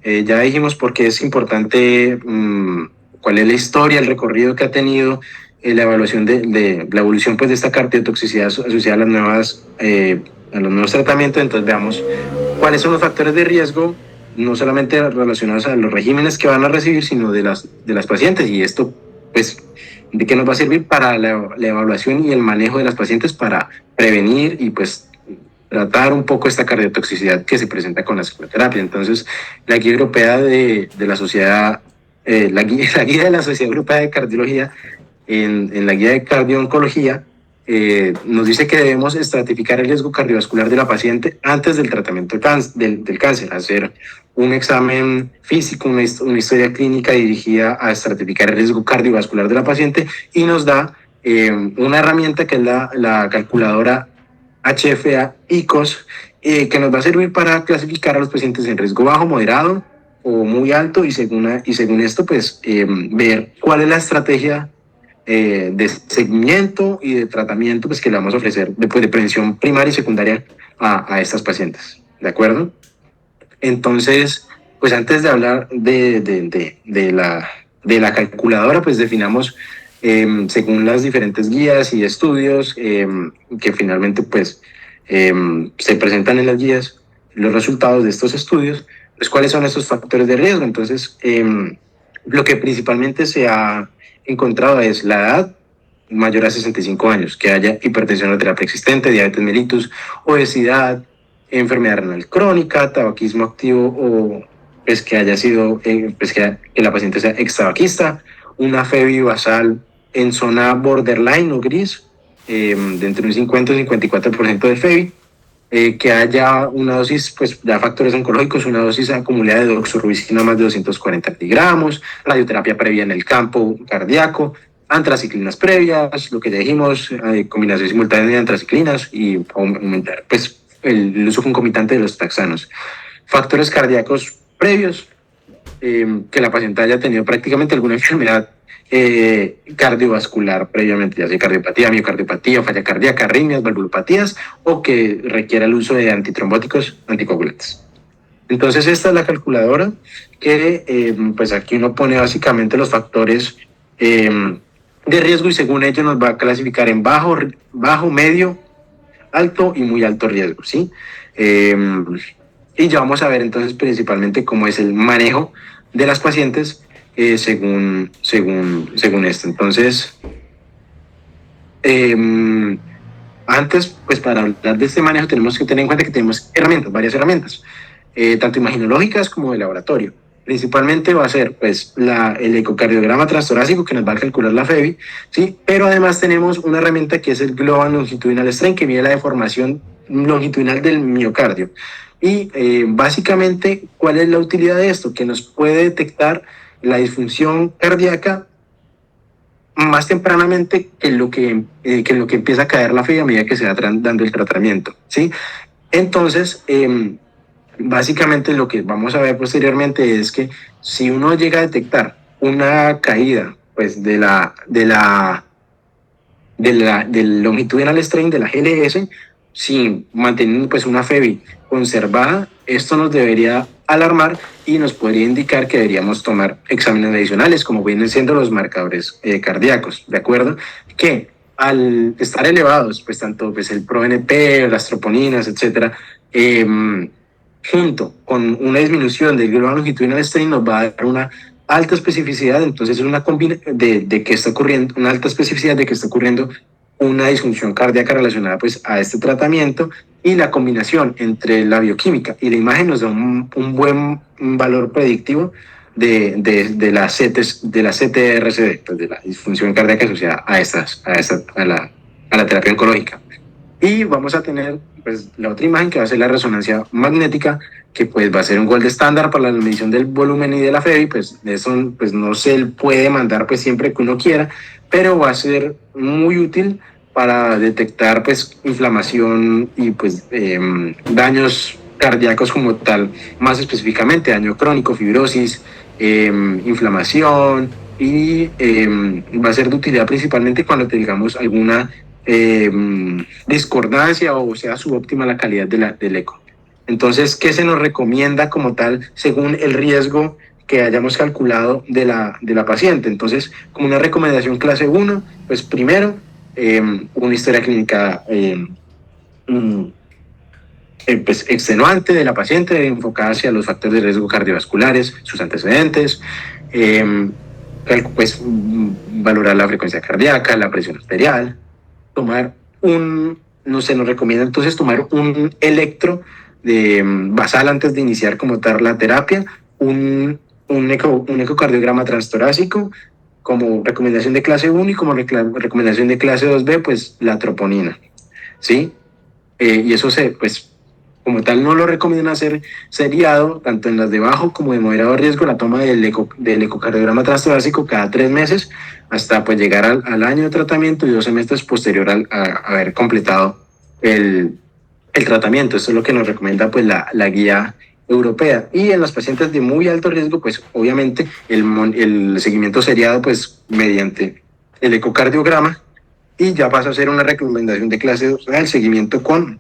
ya dijimos por qué es importante, cuál es la historia, el recorrido que ha tenido la evaluación de la evolución pues de esta cardiotoxicidad asociada a los nuevos tratamientos. Entonces veamos cuáles son los factores de riesgo, no solamente relacionados a los regímenes que van a recibir, sino de las pacientes, y esto pues de qué nos va a servir para la evaluación y el manejo de las pacientes para prevenir y pues tratar un poco esta cardiotoxicidad que se presenta con la cicloterapia. Entonces, la guía europea de la sociedad, la guía de la Sociedad Europea de Cardiología, en la guía de cardiooncología, nos dice que debemos estratificar el riesgo cardiovascular de la paciente antes del tratamiento del cáncer, hacer un examen físico, una historia clínica dirigida a estratificar el riesgo cardiovascular de la paciente, y nos da una herramienta que es la calculadora HFA-ICOS, que nos va a servir para clasificar a los pacientes en riesgo bajo, moderado o muy alto, y según esto pues ver cuál es la estrategia de seguimiento y de tratamiento pues que le vamos a ofrecer después de prevención primaria y secundaria a estas pacientes, ¿de acuerdo? Entonces, pues antes de hablar de la calculadora, pues definamos según las diferentes guías y estudios que finalmente pues se presentan en las guías, los resultados de estos estudios, pues cuáles son estos factores de riesgo. Entonces, lo que principalmente se ha encontrado es la edad mayor a 65 años, que haya hipertensión arterial preexistente, diabetes mellitus, obesidad, enfermedad renal crónica, tabaquismo activo, o pues que haya sido, pues que la paciente sea extabaquista, una FEBI basal en zona borderline o gris, de entre un 50 y 54% de FEBI, que haya una dosis, pues ya factores oncológicos, una dosis acumulada de doxorubicina más de 240 miligramos, radioterapia previa en el campo cardíaco, antraciclinas previas, lo que ya dijimos, combinación simultánea de antraciclinas, y aumentar pues el uso concomitante de los taxanos. Factores cardíacos previos, que la paciente haya tenido prácticamente alguna enfermedad cardiovascular previamente, ya sea cardiopatía, miocardiopatía, falla cardíaca, arritmias, valvulopatías, o que requiera el uso de antitrombóticos, anticoagulantes. Entonces esta es la calculadora que pues aquí uno pone básicamente los factores de riesgo, y según ello nos va a clasificar en bajo, medio, alto y muy alto riesgo, ¿sí? Y ya vamos a ver entonces principalmente cómo es el manejo de las pacientes según esto. Entonces, antes, pues para hablar de este manejo tenemos que tener en cuenta que tenemos varias herramientas, tanto imaginológicas como de laboratorio. Principalmente va a ser pues el ecocardiograma transtorácico, que nos va a calcular la FEBI, ¿sí? Pero además tenemos una herramienta que es el Global Longitudinal Strain, que mide la deformación longitudinal del miocardio. Y básicamente, ¿cuál es la utilidad de esto? Que nos puede detectar la disfunción cardíaca más tempranamente que en lo que empieza a caer la FEBI a medida que se va dando el tratamiento, ¿sí? Entonces, básicamente lo que vamos a ver posteriormente es que si uno llega a detectar una caída pues del longitudinal strain de la GLS, si manteniendo pues una FEBI conservada, esto nos debería alarmar y nos podría indicar que deberíamos tomar exámenes adicionales, como vienen siendo los marcadores cardíacos, ¿de acuerdo? Que al estar elevados, pues tanto pues el ProNP, las troponinas, etcétera, junto con una disminución del global longitudinal strain, nos va a dar una alta especificidad. Entonces es una de que está ocurriendo, una alta especificidad de que está ocurriendo una disfunción cardíaca relacionada pues a este tratamiento, y la combinación entre la bioquímica y la imagen nos da un buen valor predictivo de la CTRCD, pues de la disfunción cardíaca asociada a la terapia oncológica. Y vamos a tener pues la otra imagen, que va a ser la resonancia magnética, que pues va a ser un gold estándar para la medición del volumen y de la FEBI. Pues eso pues no se puede mandar pues siempre que uno quiera, pero va a ser muy útil para detectar pues inflamación y pues daños cardíacos como tal, más específicamente daño crónico, fibrosis, inflamación, y va a ser de utilidad principalmente cuando tengamos alguna discordancia o sea subóptima la calidad del eco. Entonces, ¿qué se nos recomienda como tal según el riesgo que hayamos calculado de la paciente? Entonces, como una recomendación clase 1, pues primero, una historia clínica pues extenuante de la paciente, enfocada hacia los factores de riesgo cardiovasculares, sus antecedentes, pues valorar la frecuencia cardíaca, la presión arterial, tomar nos recomienda entonces tomar un electro basal antes de iniciar como tal la terapia, un ecocardiograma transtorácico como recomendación de clase 1 y como recomendación de clase 2B, pues la troponina, ¿sí? Y eso pues como tal no lo recomiendan hacer seriado, tanto en las de bajo como de moderado riesgo, la toma del ecocardiograma transtorácico cada 3 meses, hasta pues llegar al año de tratamiento y 2 semestres posterior a haber completado el tratamiento. Esto es lo que nos recomienda pues la guía europea. Y en los pacientes de muy alto riesgo, pues obviamente el seguimiento seriado pues mediante el ecocardiograma, y ya pasa a ser una recomendación de clase 2, el seguimiento con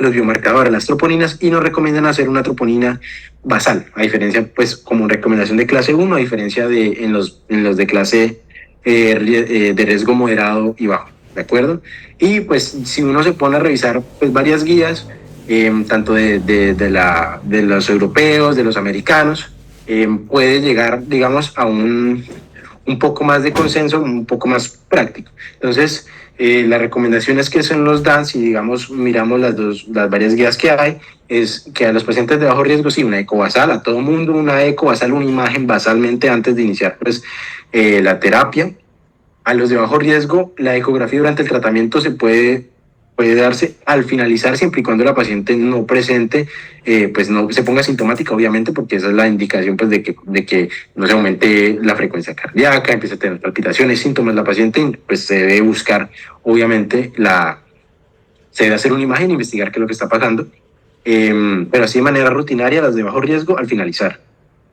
los biomarcadores, las troponinas, y nos recomiendan hacer una troponina basal, a diferencia, pues, como recomendación de clase 1, a diferencia de en los de clase de riesgo moderado y bajo, ¿de acuerdo? Y pues, si uno se pone a revisar pues varias guías, tanto de los europeos, de los americanos, puede llegar, digamos, a un poco más de consenso, un poco más práctico. Entonces, las recomendaciones que se nos dan, si digamos miramos las varias guías que hay, es que a los pacientes de bajo riesgo, sí, una eco basal, a todo mundo una eco basal, una imagen basalmente antes de iniciar pues, la terapia. A los de bajo riesgo, la ecografía durante el tratamiento puede darse al finalizar, siempre y cuando la paciente no presente, pues no se ponga sintomática, obviamente, porque esa es la indicación pues, de que no se aumente la frecuencia cardíaca, empiece a tener palpitaciones, síntomas. La paciente pues se debe buscar, obviamente, se debe hacer una imagen e investigar qué es lo que está pasando, pero así de manera rutinaria, las de bajo riesgo al finalizar.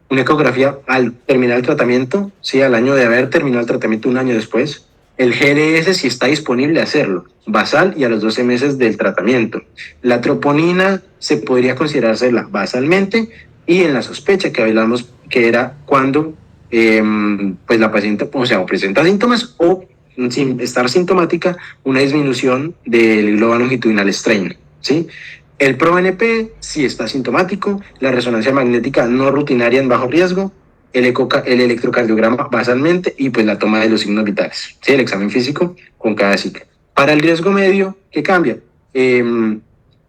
Una ecografía al terminar el tratamiento, sí, al año de haber terminado el tratamiento, un año después. El GLS, si está disponible, hacerlo, basal y a los 12 meses del tratamiento. La troponina se podría considerársela basalmente y en la sospecha que hablamos, que era cuando pues la paciente, o sea, o presenta síntomas o sin estar sintomática, una disminución del globo longitudinal strain, ¿sí? El ProBNP, si está sintomático, la resonancia magnética no rutinaria en bajo riesgo, el electrocardiograma basalmente y pues la toma de los signos vitales, ¿sí? El examen físico con cada ciclo. Para el riesgo medio, ¿qué cambia?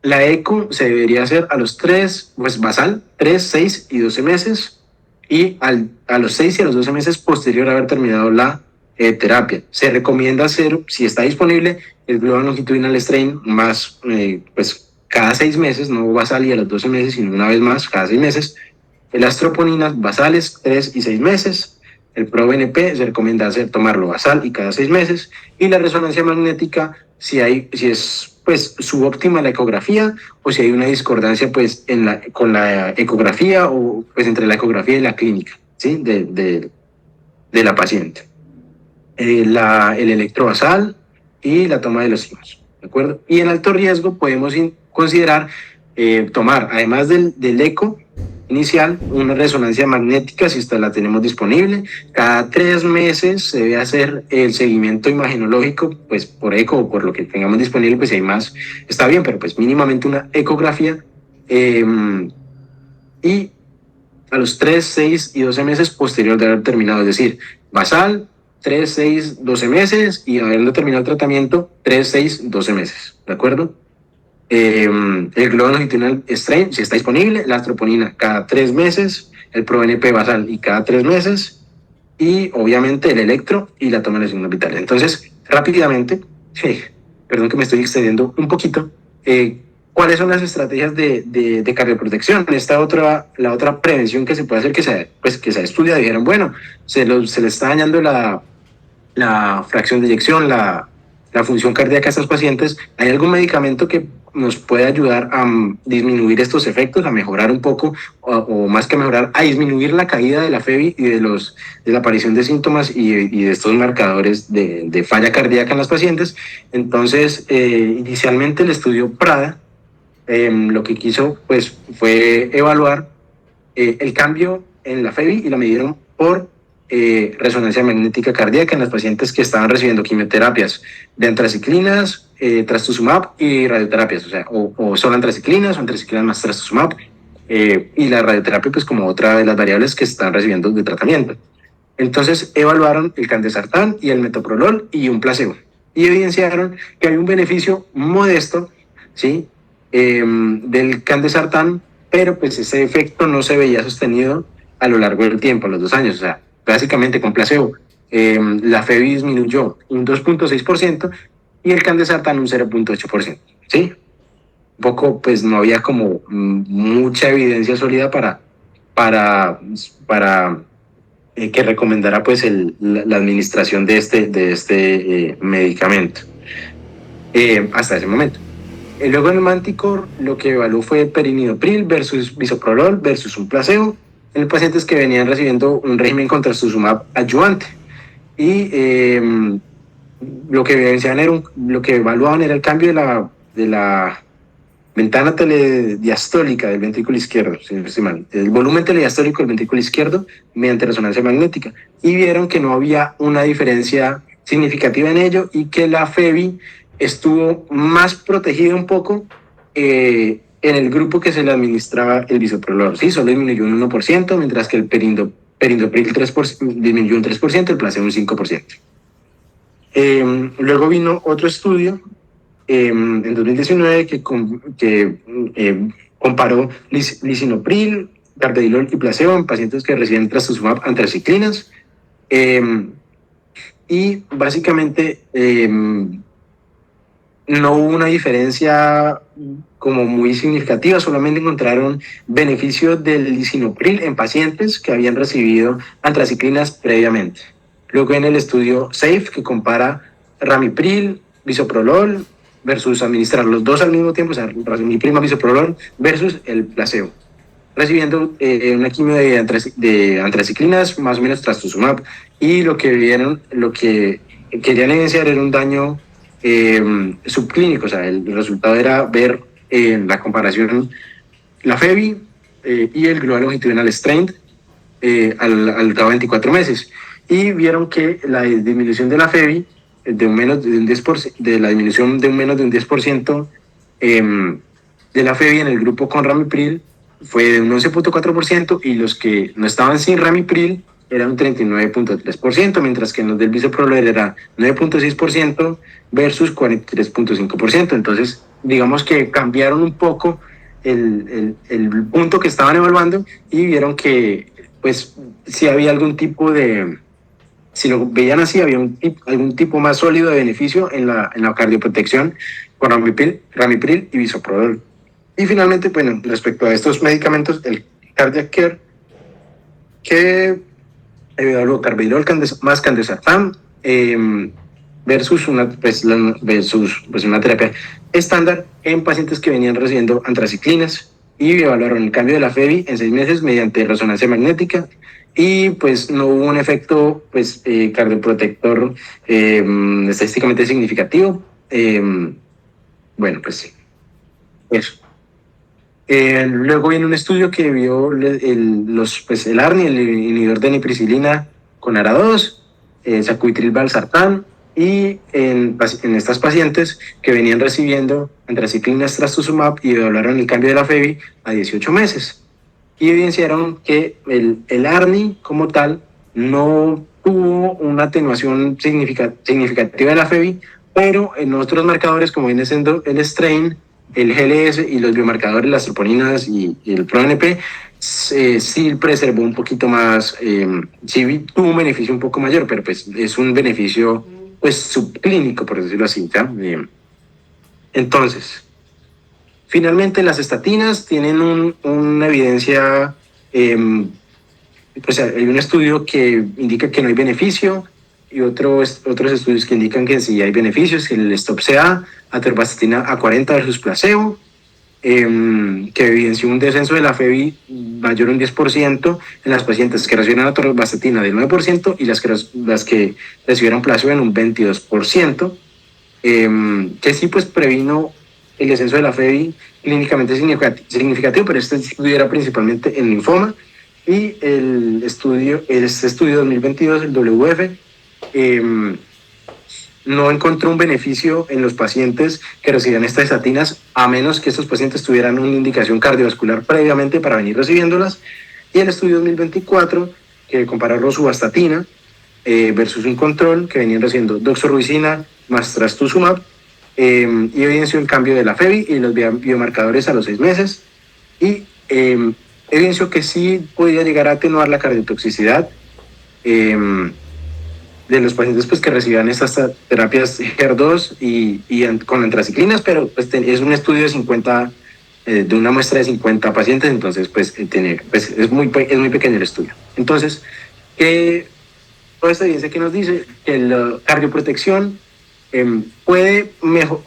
La eco se debería hacer a los 3, pues basal, 3, 6 y 12 meses, y a los 6 y a los 12 meses posterior a haber terminado la terapia. Se recomienda hacer, si está disponible, el global longitudinal strain más, pues cada 6 meses, no basal y a los 12 meses, sino una vez más, cada 6 meses. Las troponinas basales, 3 y 6 meses. El ProBNP se recomienda tomarlo basal y cada 6 meses. Y la resonancia magnética, si es pues subóptima la ecografía o si hay una discordancia pues con la ecografía o pues entre la ecografía y la clínica, ¿sí? de la paciente. El electrobasal y la toma de los signos, ¿de acuerdo? Y en alto riesgo podemos considerar tomar, además del eco inicial, una resonancia magnética si esta la tenemos disponible. Cada 3 meses se debe hacer el seguimiento imagenológico, pues por eco o por lo que tengamos disponible, pues si hay más, está bien, pero pues mínimamente una ecografía. Y a los 3, 6 y 12 meses posterior de haber terminado, es decir, basal, 3, 6, 12 meses y habiendo terminado el tratamiento, 3, 6, 12 meses, ¿de acuerdo? El globo longitudinal strain, si está disponible, la troponina cada 3 meses, el ProBNP basal y cada 3 meses, y obviamente el electro y la toma de los signos vitales. Entonces, rápidamente, perdón que me estoy extendiendo un poquito, ¿cuáles son las estrategias de cardioprotección? La otra prevención que se puede hacer, que se ha estudiado, dijeron, bueno, se le está dañando la fracción de eyección, la función cardíaca a estos pacientes. ¿Hay algún medicamento que nos puede ayudar a disminuir estos efectos, a mejorar un poco, o más que mejorar, a disminuir la caída de la FEBI y de la aparición de síntomas y de estos marcadores de falla cardíaca en las pacientes. Entonces, inicialmente el estudio PRADA lo que quiso pues, fue evaluar el cambio en la FEBI y la midieron por resonancia magnética cardíaca en las pacientes que estaban recibiendo quimioterapias de antraciclinas, trastuzumab y radioterapias, o sea, o solo antraciclinas o antraciclinas más trastuzumab, y la radioterapia pues como otra de las variables que están recibiendo de tratamiento. Entonces evaluaron el candesartán y el metoprolol y un placebo y evidenciaron que hay un beneficio modesto, ¿sí? Del candesartán, pero pues ese efecto no se veía sostenido a lo largo del tiempo, a los 2 años, o sea, básicamente con placebo, la FEBI disminuyó un 2.6% y el candesartán un 0.8%, ¿sí? Un poco, pues no había como mucha evidencia sólida para que recomendara pues la administración de este medicamento hasta ese momento. Luego en el Manticore lo que evaluó fue perinidopril versus bisoprolol versus un placebo en pacientes que venían recibiendo un régimen con trastuzumab adyuvante. Y lo que evidenciaban lo que evaluaban era el cambio de la ventana telediastólica del ventrículo izquierdo, si no estoy mal, el volumen telediastólico del ventrículo izquierdo mediante resonancia magnética. Y vieron que no había una diferencia significativa en ello y que la FEBI estuvo más protegida un poco en el grupo que se le administraba el bisoprolol. Sí, solo disminuyó un 1%, mientras que el perindopril disminuyó un 3%, el placebo un 5%. Luego vino otro estudio en 2019 que comparó lisinopril, carvedilol y placebo en pacientes que reciben trastuzumab antraciclinas. Y básicamente no hubo una diferencia como muy significativa, solamente encontraron beneficios del lisinopril en pacientes que habían recibido antraciclinas previamente. Luego en el estudio SAFE, que compara ramipril, bisoprolol versus administrar los dos al mismo tiempo, o sea, ramipril más bisoprolol versus el placebo, recibiendo una quimio de antraciclinas más o menos trastuzumab, y lo que querían evidenciar era un daño subclínico, o sea, el resultado era ver la comparación, la FEBI y el Global Longitudinal Strain al cabo de 24 meses, y vieron que la disminución de la FEBI de la disminución de un menos de un 10% de la FEBI en el grupo con ramipril fue de un 11.4%, y los que no estaban sin ramipril era un 39.3%, mientras que en los del bisoprolol era 9.6% versus 43.5%. Entonces, digamos que cambiaron un poco el punto que estaban evaluando y vieron que, pues, si había algún tipo de, si lo veían así, había algún tipo más sólido de beneficio en la cardioprotección con ramipril y bisoprolol. Y finalmente, bueno, respecto a estos medicamentos, el Cardiac Care, que evaluó carvedilol más candesartán versus una terapia estándar en pacientes que venían recibiendo antraciclinas, y evaluaron el cambio de la FEBI en 6 meses mediante resonancia magnética, y pues no hubo un efecto pues cardioprotector estadísticamente significativo. Bueno, pues sí, eso. Luego viene un estudio que vio el ARNI, el inhibidor de nitricilina con ARA2, sacubitril valsartán, y en estas pacientes que venían recibiendo antraciclinas trastuzumab, y evaluaron el cambio de la FEBI a 18 meses. Y evidenciaron que el ARNI como tal no tuvo una atenuación significativa de la FEBI, pero en otros marcadores como viene siendo el strain, el GLS y los biomarcadores, las troponinas y el ProNP, sí preservó un poquito más, sí tuvo un beneficio un poco mayor, pero pues es un beneficio pues subclínico, por decirlo así, ¿tá? Entonces, finalmente las estatinas tienen una evidencia, pues hay un estudio que indica que no hay beneficio y otros estudios que indican que sí hay beneficios, que el Stop-CA, atorvastatina a 40 versus placebo, que evidenció un descenso de la FEBI mayor un 10% en las pacientes que recibieron atorvastatina del 9% y las que recibieron placebo en un 22%, que sí pues previno el descenso de la FEBI clínicamente significativo, pero este estudio era principalmente en linfoma. Y este estudio 2022, el WF, no encontró un beneficio en los pacientes que recibían estas estatinas, a menos que estos pacientes tuvieran una indicación cardiovascular previamente para venir recibiéndolas. Y el estudio 2024, que comparó rosuvastatina versus un control que venían recibiendo doxorubicina más trastuzumab, y evidenció el cambio de la FEBI y los biomarcadores a los 6 meses. Y evidenció que sí podía llegar a atenuar la cardiotoxicidad de los pacientes pues, que recibían estas terapias HER2 y con antraciclinas, pero pues, es un estudio de 50, de una muestra de 50 pacientes, entonces pues, es muy pequeño el estudio. Entonces, toda esta evidencia que nos dice que la cardioprotección puede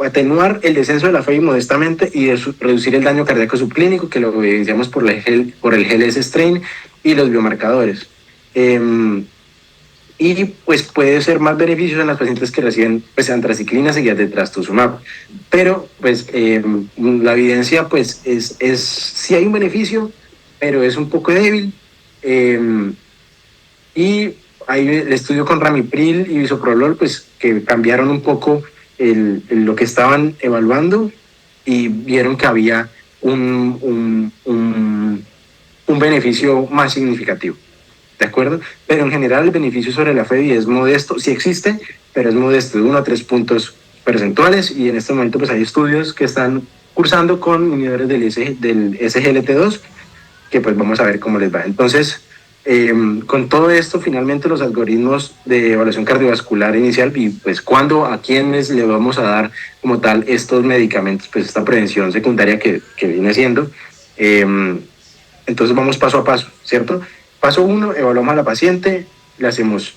atenuar el descenso de la FEBI modestamente y reducir el daño cardíaco subclínico, que lo evidenciamos por el GLS strain y los biomarcadores. Y pues puede ser más beneficioso en las pacientes que reciben pues, antraciclina seguidas de trastuzumab. Pero pues la evidencia pues sí hay un beneficio, pero es un poco débil. Y hay el estudio con ramipril y bisoprolol pues que cambiaron un poco lo que estaban evaluando y vieron que había un beneficio más significativo. ¿De acuerdo? Pero en general el beneficio sobre la FEBI es modesto, sí existe, pero es modesto, de 1 a 3 puntos percentuales, y en este momento pues hay estudios que están cursando con inhibidores del SGLT2, que pues vamos a ver cómo les va. Entonces, con todo esto, finalmente los algoritmos de evaluación cardiovascular inicial y pues cuándo, a quiénes le vamos a dar como tal estos medicamentos, pues esta prevención secundaria que viene siendo. Entonces vamos paso a paso, ¿cierto? Paso 1, evaluamos a la paciente, le hacemos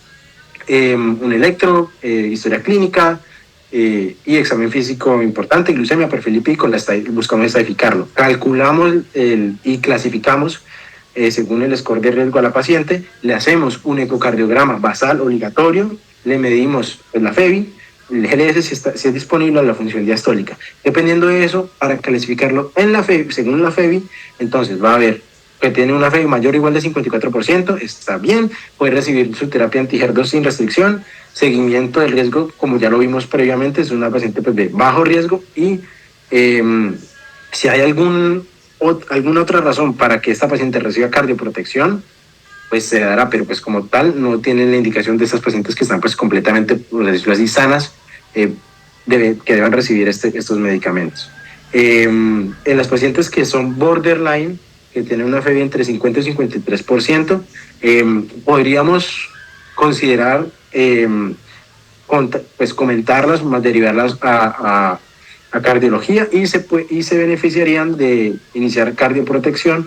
un electro, historia clínica y examen físico importante, glucemia, perfil lipídico, buscamos estadificarlo. Calculamos y clasificamos según el score de riesgo a la paciente, le hacemos un ecocardiograma basal obligatorio, le medimos pues, la FEBI, el GLS si es disponible a la función diastólica. Dependiendo de eso, para clasificarlo en la FEBI, según la FEBI, entonces va a haber que tiene una FEBI mayor o igual de 54%, está bien, puede recibir su terapia anti-HER2 sin restricción, seguimiento del riesgo, como ya lo vimos previamente, es una paciente pues, de bajo riesgo, y si hay alguna otra razón para que esta paciente reciba cardioprotección, pues se dará, pero pues como tal no tienen la indicación de estas pacientes que están pues completamente, por decirlo así, sanas, que deban recibir estos medicamentos. En las pacientes que son borderline, que tienen una FEBI entre 50 y 53%, podríamos considerar pues comentarlas, más derivarlas a cardiología y se beneficiarían de iniciar cardioprotección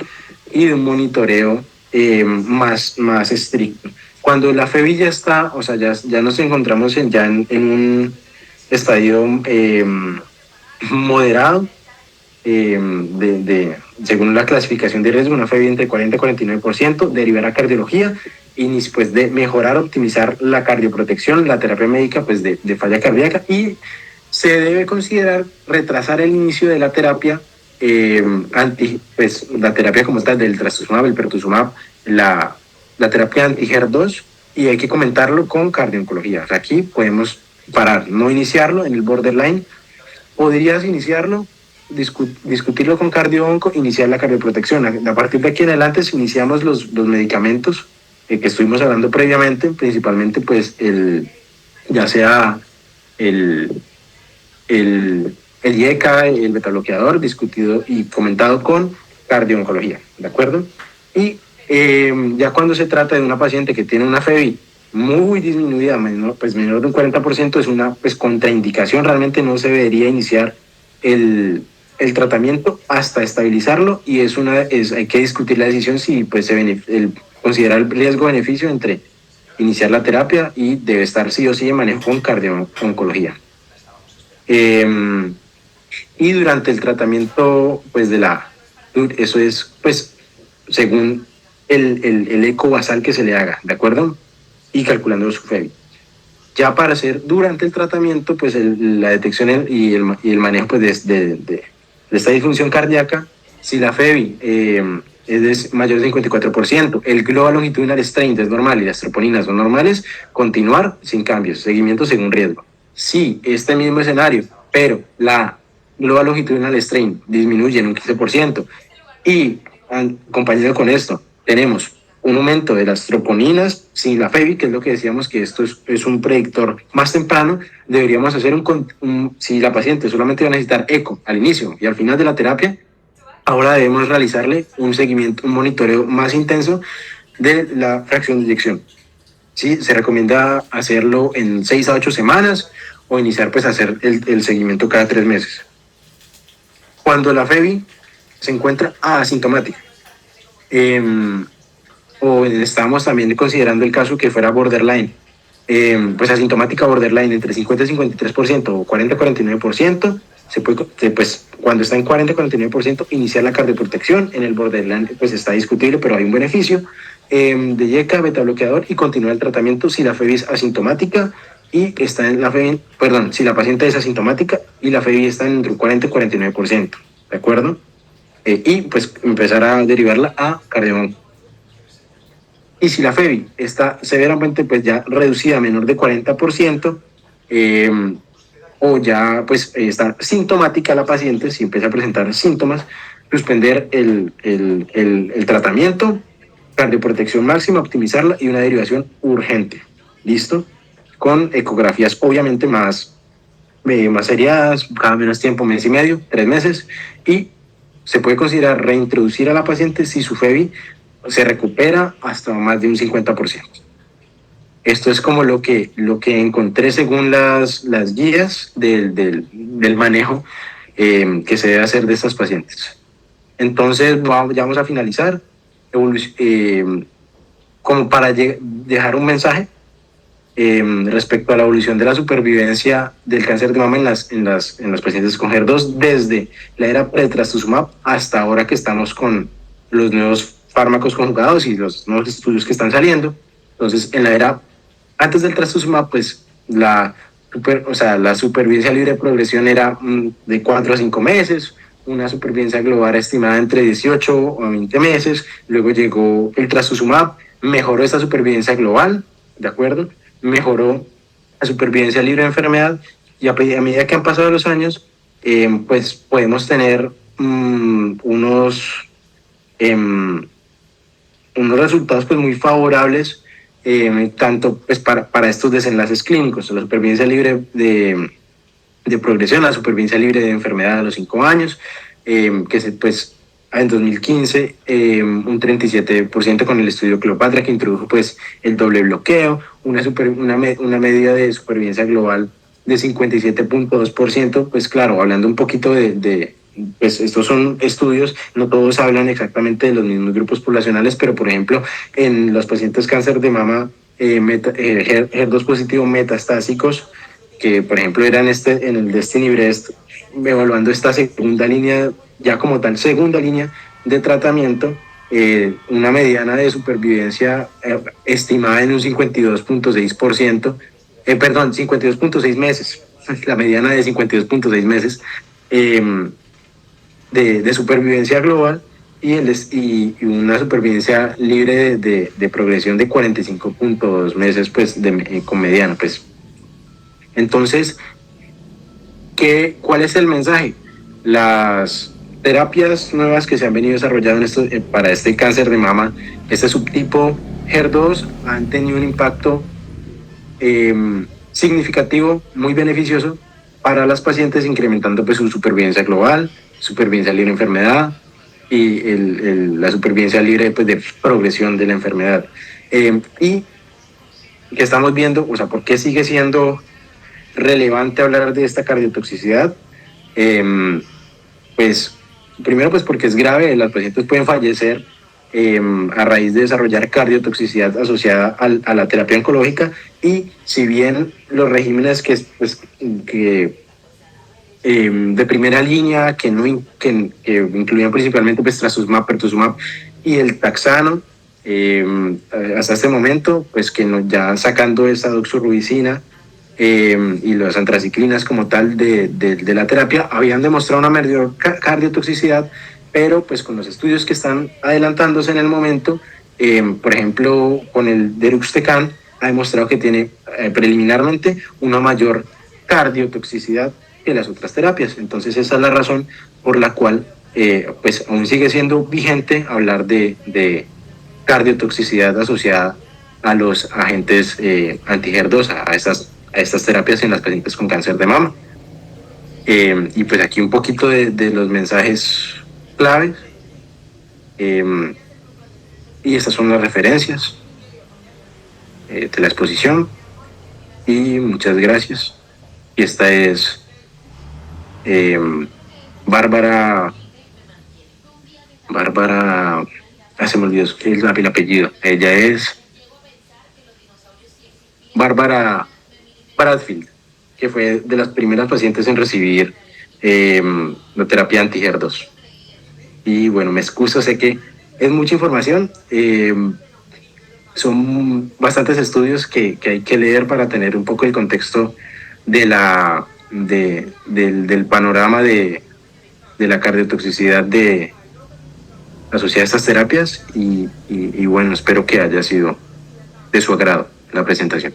y de un monitoreo más estricto. Cuando la FEBI ya está, o sea, ya nos encontramos en un estadio moderado, según la clasificación de riesgo, una FEBI entre 40 y 49%, derivar a cardiología y después de mejorar, optimizar la cardioprotección, la terapia médica pues de falla cardíaca, y se debe considerar retrasar el inicio de la terapia pues la terapia como tal del trastuzumab, el pertuzumab, la terapia anti-HER2, y hay que comentarlo con cardio-oncología. O sea, aquí podemos parar, no iniciarlo en el borderline, podrías iniciarlo, discutirlo con cardio-onco, iniciar la cardioprotección. A partir de aquí en adelante, si iniciamos los medicamentos que estuvimos hablando previamente, principalmente pues ya sea el IECA, el betabloqueador, discutido y comentado con cardio-oncología, ¿de acuerdo? Y ya cuando se trata de una paciente que tiene una FEBI muy disminuida, menor de un 40%, es una pues, contraindicación, realmente no se debería iniciar el tratamiento hasta estabilizarlo, y hay que discutir la decisión si pues, considerar el riesgo-beneficio entre iniciar la terapia y debe estar sí o sí en manejo con cardio-oncología. Y durante el tratamiento, pues eso es, pues, según el eco basal que se le haga, ¿de acuerdo? Y calculando su FEBI. Ya para hacer durante el tratamiento, pues la detección y el manejo pues, de esta disfunción cardíaca, si la FEBI es mayor de 54%, el Global Longitudinal Strain es normal y las troponinas son normales, continuar sin cambios, seguimiento según riesgo. Si este mismo escenario, pero la Global Longitudinal Strain disminuye en un 15% y acompañado con esto tenemos un aumento de las troponinas sin la FEBI, que es lo que decíamos que esto es un predictor más temprano, deberíamos hacer si la paciente solamente va a necesitar eco al inicio y al final de la terapia, ahora debemos realizarle un seguimiento, un monitoreo más intenso de la fracción de eyección. ¿Sí? Se recomienda hacerlo en 6 a 8 semanas o iniciar pues a hacer el seguimiento cada 3 meses. Cuando la FEBI se encuentra asintomática, o estamos también considerando el caso que fuera borderline, pues asintomática borderline entre 50 y 53% o 40 a 49%, pues cuando está en 40 a 49% iniciar la cardioprotección. En el borderline pues está discutible, pero hay un beneficio de YECA, beta bloqueador, y continuar el tratamiento si la FEBI es asintomática y está en la FEBI, si la paciente es asintomática y la FEBI está entre un 40 y 49%, ¿de acuerdo? Y pues empezar a derivarla a cardiólogo. Y si la FEBI está severamente pues ya reducida a menor de 40%, o ya pues está sintomática la paciente, si empieza a presentar síntomas, suspender el tratamiento, cardioprotección máxima, optimizarla y una derivación urgente. ¿Listo? Con ecografías obviamente más seriadas, cada menos tiempo, mes y medio, 3 meses, y se puede considerar reintroducir a la paciente si su FEBI se recupera hasta más de un 50%. Esto es como lo que encontré según las guías del manejo que se debe hacer de estas pacientes. Entonces, ya vamos a finalizar. Como para dejar un mensaje respecto a la evolución de la supervivencia del cáncer de mama en las pacientes con HER2 desde la era pre-trastuzumab hasta ahora que estamos con los nuevos fármacos conjugados y los nuevos estudios que están saliendo. Entonces, en la era antes del trastuzumab, pues la supervivencia libre de progresión era de 4 a 5 meses, una supervivencia global estimada entre 18 a 20 meses. Luego llegó el trastuzumab, mejoró esta supervivencia global, ¿de acuerdo? Mejoró la supervivencia libre de enfermedad, y a medida que han pasado los años, pues podemos tener unos resultados pues muy favorables, tanto pues para estos desenlaces clínicos, la supervivencia libre de progresión, la supervivencia libre de enfermedad a los 5 años, pues en 2015 un 37% con el estudio Cleopatra, que introdujo pues el doble bloqueo, una medida de supervivencia global de 57.2%, pues claro, hablando un poquito pues estos son estudios, no todos hablan exactamente de los mismos grupos poblacionales, pero por ejemplo en los pacientes cáncer de mama HER2 positivo metastásicos, que por ejemplo eran en el Destiny Breast, evaluando esta segunda línea, ya como tal segunda línea de tratamiento, una mediana de supervivencia estimada en un 52.6%, 52.6 meses, la mediana de 52.6 meses de supervivencia global, y una supervivencia libre de progresión de 45.2 meses pues con mediana pues. Entonces, ¿cuál es el mensaje? Las terapias nuevas que se han venido desarrollando para este cáncer de mama, este subtipo HER2, han tenido un impacto significativo, muy beneficioso para las pacientes, incrementando pues su supervivencia global, supervivencia libre de enfermedad y la supervivencia libre pues, de progresión de la enfermedad. Y que estamos viendo, o sea, ¿por qué sigue siendo relevante hablar de esta cardiotoxicidad? Pues primero pues porque es grave, las pacientes pueden fallecer a raíz de desarrollar cardiotoxicidad asociada a la terapia oncológica. Y si bien los regímenes de primera línea que incluían principalmente pues trastuzumab, pertuzumab y el taxano, hasta este momento, pues que ya sacando esa doxorubicina y las antraciclinas como tal de la terapia, habían demostrado una mayor cardiotoxicidad, pero pues con los estudios que están adelantándose en el momento, por ejemplo, con el deruxtecan, ha demostrado que tiene preliminarmente una mayor cardiotoxicidad que las otras terapias. Entonces esa es la razón por la cual pues aún sigue siendo vigente hablar de cardiotoxicidad asociada a los agentes anti-HER2, a estas terapias en las pacientes con cáncer de mama. Y pues aquí un poquito de los mensajes claves. Y estas son las referencias de la exposición. Y muchas gracias. Y esta es Bárbara, se me olvidó el apellido. Ella es Bárbara Bradfield, que fue de las primeras pacientes en recibir la terapia anti-HER2. Y bueno, me excuso, sé que es mucha información. Son bastantes estudios que hay que leer para tener un poco el contexto del panorama de la cardiotoxicidad asociada a estas terapias y bueno, espero que haya sido de su agrado la presentación.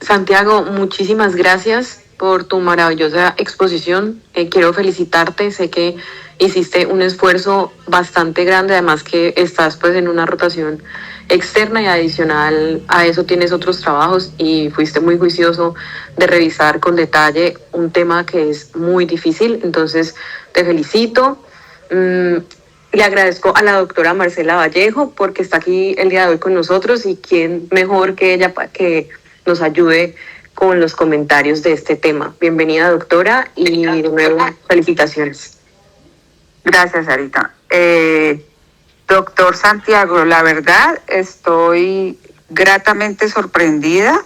Santiago, muchísimas gracias por tu maravillosa exposición. Quiero felicitarte, sé que hiciste un esfuerzo bastante grande, además que estás pues en una rotación externa y adicional a eso tienes otros trabajos y fuiste muy juicioso de revisar con detalle un tema que es muy difícil, entonces te felicito. Le agradezco a la doctora Marcela Vallejo porque está aquí el día de hoy con nosotros y quién mejor que ella para que nos ayude con los comentarios de este tema. Bienvenida, doctora, y de nuevo felicitaciones. Gracias, Sarita. Doctor Santiago, la verdad estoy gratamente sorprendida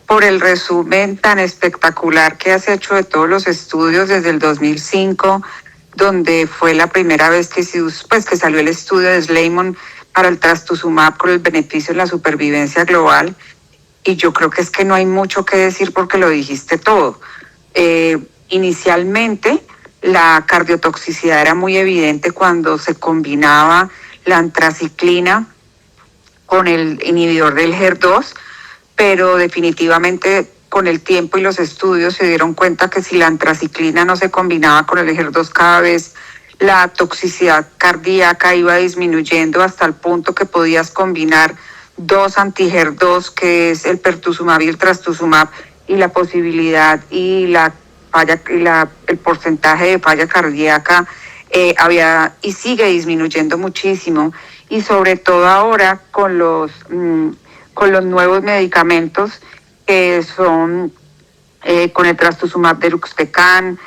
por el resumen tan espectacular que has hecho de todos los estudios desde el 2005, donde fue la primera vez que salió el estudio de Sleiman para el trastuzumab con el beneficio en la supervivencia global. Y yo creo que es que no hay mucho que decir porque lo dijiste todo. Inicialmente, la cardiotoxicidad era muy evidente cuando se combinaba la antraciclina con el inhibidor del HER2, pero definitivamente con el tiempo y los estudios se dieron cuenta que si la antraciclina no se combinaba con el HER2, cada vez la toxicidad cardíaca iba disminuyendo hasta el punto que podías combinar dos anti-HER2, que es el pertuzumab y el trastuzumab, y la posibilidad y el porcentaje de falla cardíaca había y sigue disminuyendo muchísimo, y sobre todo ahora con los nuevos medicamentos que son con el trastuzumab deruxtecan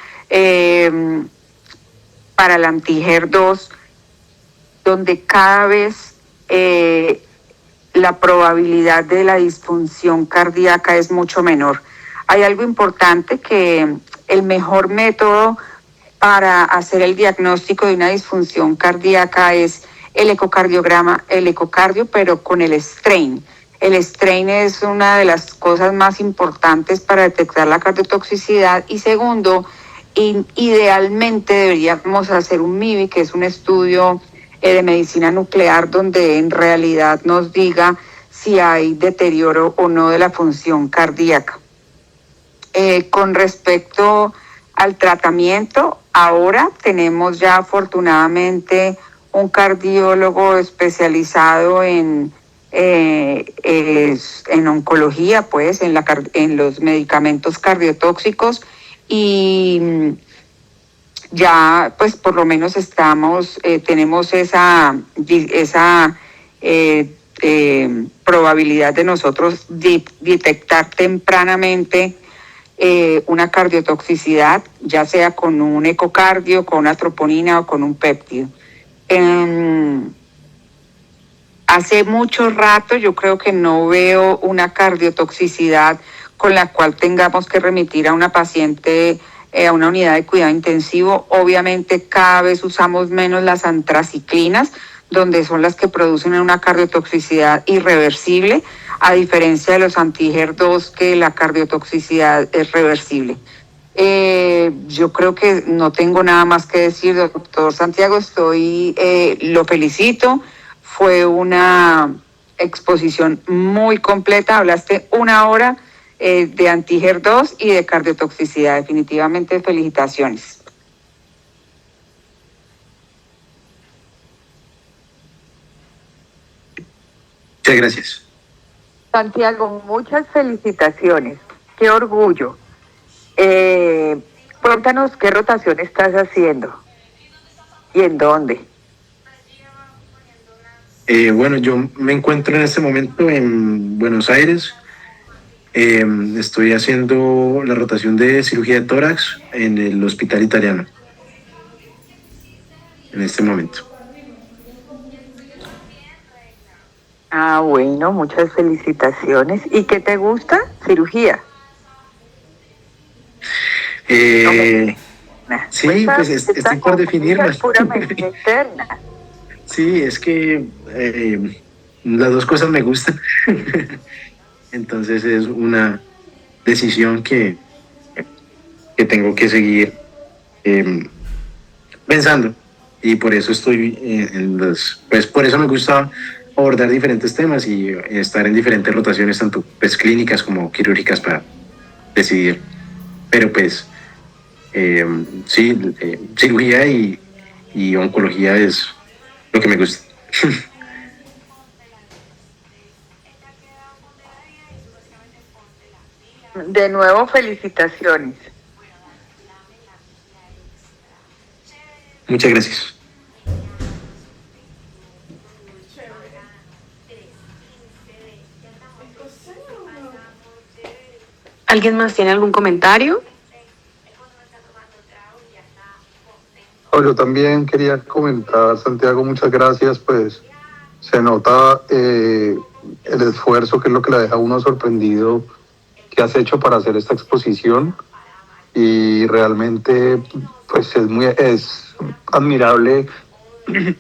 para el anti-HER2, donde cada vez la probabilidad de la disfunción cardíaca es mucho menor. Hay algo importante, que el mejor método para hacer el diagnóstico de una disfunción cardíaca es el ecocardio, pero con el strain. El strain es una de las cosas más importantes para detectar la cardiotoxicidad. Y segundo, idealmente deberíamos hacer un MIBI, que es un estudio de medicina nuclear, donde en realidad nos diga si hay deterioro o no de la función cardíaca. Con respecto al tratamiento, ahora tenemos ya afortunadamente un cardiólogo especializado en oncología, pues en los medicamentos cardiotóxicos, y ya pues por lo menos tenemos esa probabilidad de nosotros detectar tempranamente una cardiotoxicidad, ya sea con un ecocardio, con una troponina o con un péptido. Hace mucho rato yo creo que no veo una cardiotoxicidad con la cual tengamos que remitir a una paciente a una unidad de cuidado intensivo. Obviamente cada vez usamos menos las antraciclinas, donde son las que producen una cardiotoxicidad irreversible, a diferencia de los anti-HER2, que la cardiotoxicidad es reversible. Yo creo que no tengo nada más que decir, doctor Santiago. Lo felicito. Fue una exposición muy completa. Hablaste 1 hora de anti-HER2 y de cardiotoxicidad. Definitivamente, felicitaciones. Muchas gracias. Santiago, muchas felicitaciones. Qué orgullo. Cuéntanos qué rotación estás haciendo y en dónde. Bueno, yo me encuentro en este momento en Buenos Aires. Estoy haciendo la rotación de cirugía de tórax en el Hospital Italiano en este momento. Ah, bueno, muchas felicitaciones. ¿Y qué te gusta? Cirugía. Sí, pues estoy por definirla. Puramente interna. Sí, es que las dos cosas me gustan. Entonces es una decisión que tengo que seguir pensando. Y por eso estoy pues por eso me gusta abordar diferentes temas y estar en diferentes rotaciones, tanto pues clínicas como quirúrgicas, para decidir. Pero pues sí, cirugía y oncología es lo que me gusta. De nuevo, felicitaciones. Muchas gracias. ¿Alguien más tiene algún comentario? Yo también quería comentar, Santiago, muchas gracias, pues se nota el esfuerzo, que es lo que la deja a uno sorprendido, que has hecho para hacer esta exposición, y realmente pues es admirable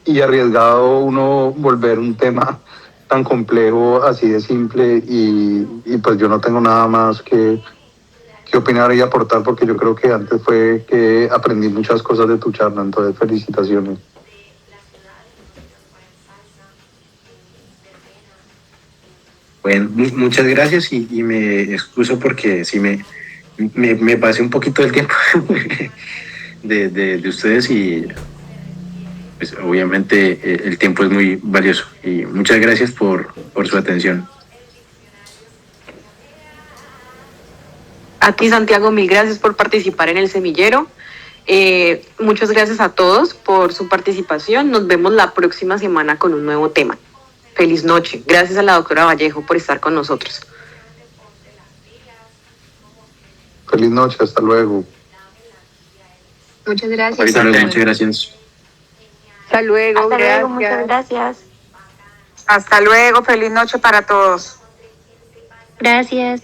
y arriesgado uno volver un tema tan complejo así de simple, y pues yo no tengo nada más que opinar y aportar, porque yo creo que antes fue que aprendí muchas cosas de tu charla. Entonces felicitaciones. Bueno, muchas gracias y me excuso porque sí me pasé un poquito del tiempo de ustedes, y pues obviamente el tiempo es muy valioso, y muchas gracias por su atención. A ti, Santiago, mil gracias por participar en el semillero. Muchas gracias a todos por su participación. Nos vemos la próxima semana con un nuevo tema. Feliz noche. Gracias a la doctora Vallejo por estar con nosotros. Feliz noche, hasta luego. Muchas gracias. Muchas gracias. Hasta luego. Hasta luego, muchas gracias. Hasta luego, feliz noche para todos. Gracias.